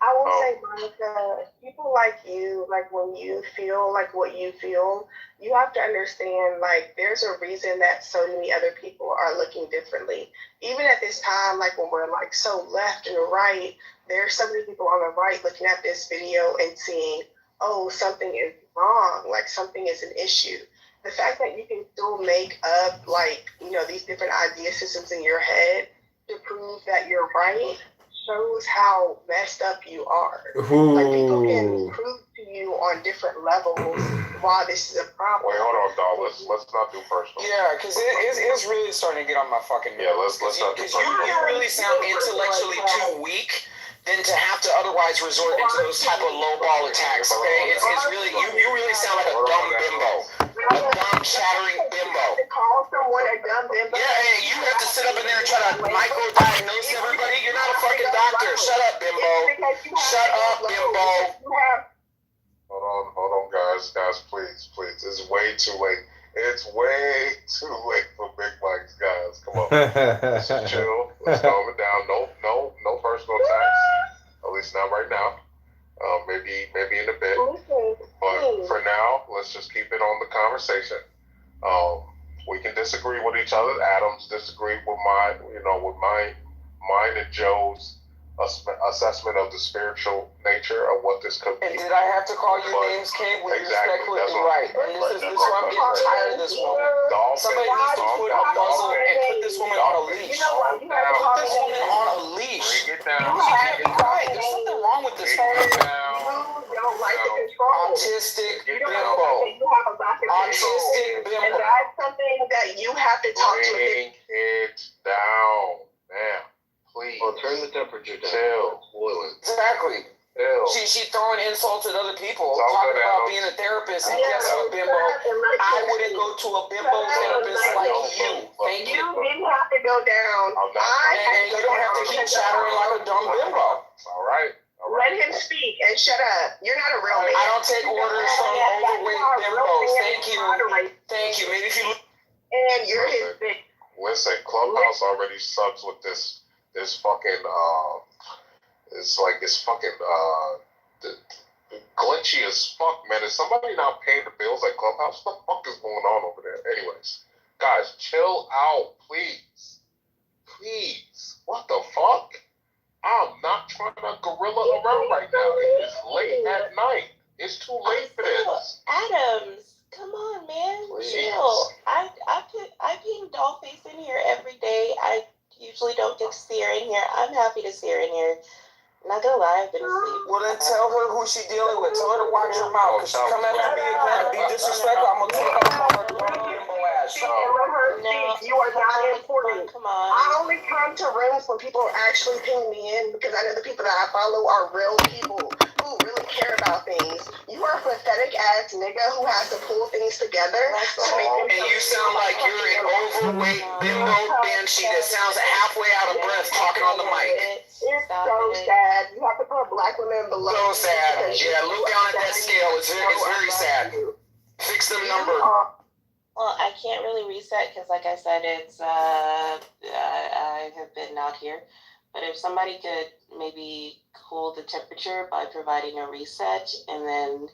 I will say, Monica, people like you, when you feel like what you feel, you have to understand, there's a reason that so many other people are looking differently. Even at this time, when we're, so left and right, there's so many people on the right looking at this video and seeing, oh, something is wrong, something is an issue. The fact that you can still make up, these different idea systems in your head to prove that you're right shows how messed up you are. People can prove to you on different levels why this is a problem. Wait, hold on, doll. Let's not do personal. Yeah, because it's really starting to get on my fucking nerves. Yeah, let's not do personal. Because you really sound intellectually too weak than to have to otherwise resort into those type of lowball attacks. Okay, it's really you really sound like a dumb bimbo, a dumb chattering bimbo. Call someone a dumb bimbo. Yeah, you have to sit up in there and try to micro-diagnose everybody. You're not a fucking doctor. Shut up, bimbo. Shut up, bimbo. way too late. It's way too late for big mics, guys. Come on. Let's just chill. Let's calm it down. No personal attacks. At least not right now. Maybe in a bit. But for now, let's just keep it on the conversation. We can disagree with each other. Adams disagree with mine and Joe's assessment of the spiritual nature of what this could be. And did I have to call you names, Kate? Exactly. That's right. And this is why I'm getting tired of this woman. Somebody needs to put a muzzle and put this woman on a leash. Put this woman on a leash. Bring it down. You can't be quiet. There's something wrong with this woman. Don't like to control. Autistic You bimbo. Autistic bimbo. And that's something that you have to talk to. Bring it down. Now, please. Well, turn the temperature down. Chill. Exactly. Chill. She throwing insults at other people, talking about being a therapist. And guess what, bimbo? I wouldn't go to a bimbo therapist like you. Thank you. You didn't have to go down. And you don't have to keep chattering like a dumb bimbo. All right. Let him speak and shut up. You're not a real man. I don't take orders from overweight bimbos. Thank you. Thank you. Maybe if you look. And you're his bitch. Listen, Clubhouse already sucks with this fucking it's fucking glitchy as fuck, man. Is somebody not paying the bills at Clubhouse? What the fuck is going on over there? Anyways, guys, chill out, please. Please. What the fuck? I'm not trying to gorilla around right now. It's late at night. It's too late for this. Adams, come on, man. Please. Chill. I ping Dollface in here every day. I usually don't get to see her in here. I'm happy to see her in here. I'm not gonna lie, I've been asleep. Well, then tell her who she dealing with. Tell her to watch her mouth. Because she come after me again and be disrespectful, I'm gonna take her from her bimbo ass. You are not important. Come on. I only come to rooms when people actually ping me in because I know the people that I follow are real people who really care about things. You are a pathetic ass nigga who has to pull things together to make them. And you sound like you're an overweight bimbo banshee that sounds halfway out of breath talking on the mic. It's so sad. You have to put black women below. So sad. Yeah, look down at that scale. It's very sad. Fix them number. Well, I can't really reset because, like I said, it's I have been out here. But if somebody could maybe cool the temperature by providing a reset and then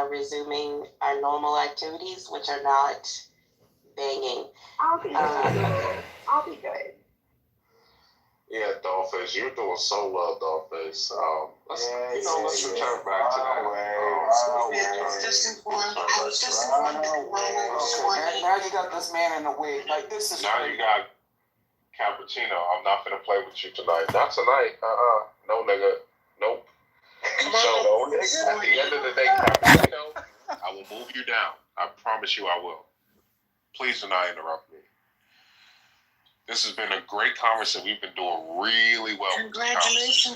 resuming our normal activities, which are not banging. I'll be good. I'll be good. Yeah, Dollface, you're doing so well, Dollface. Let's return back to that. Now you got this man in the way. Like, this is. Now you got Cappuccino. I'm not gonna play with you tonight. Not tonight. No, nigga. Nope. So, no, nigga. At the end of the day, Cappuccino, I will move you down. I promise you I will. Please do not interrupt me. This has been a great conversation. We've been doing really well. Congratulations.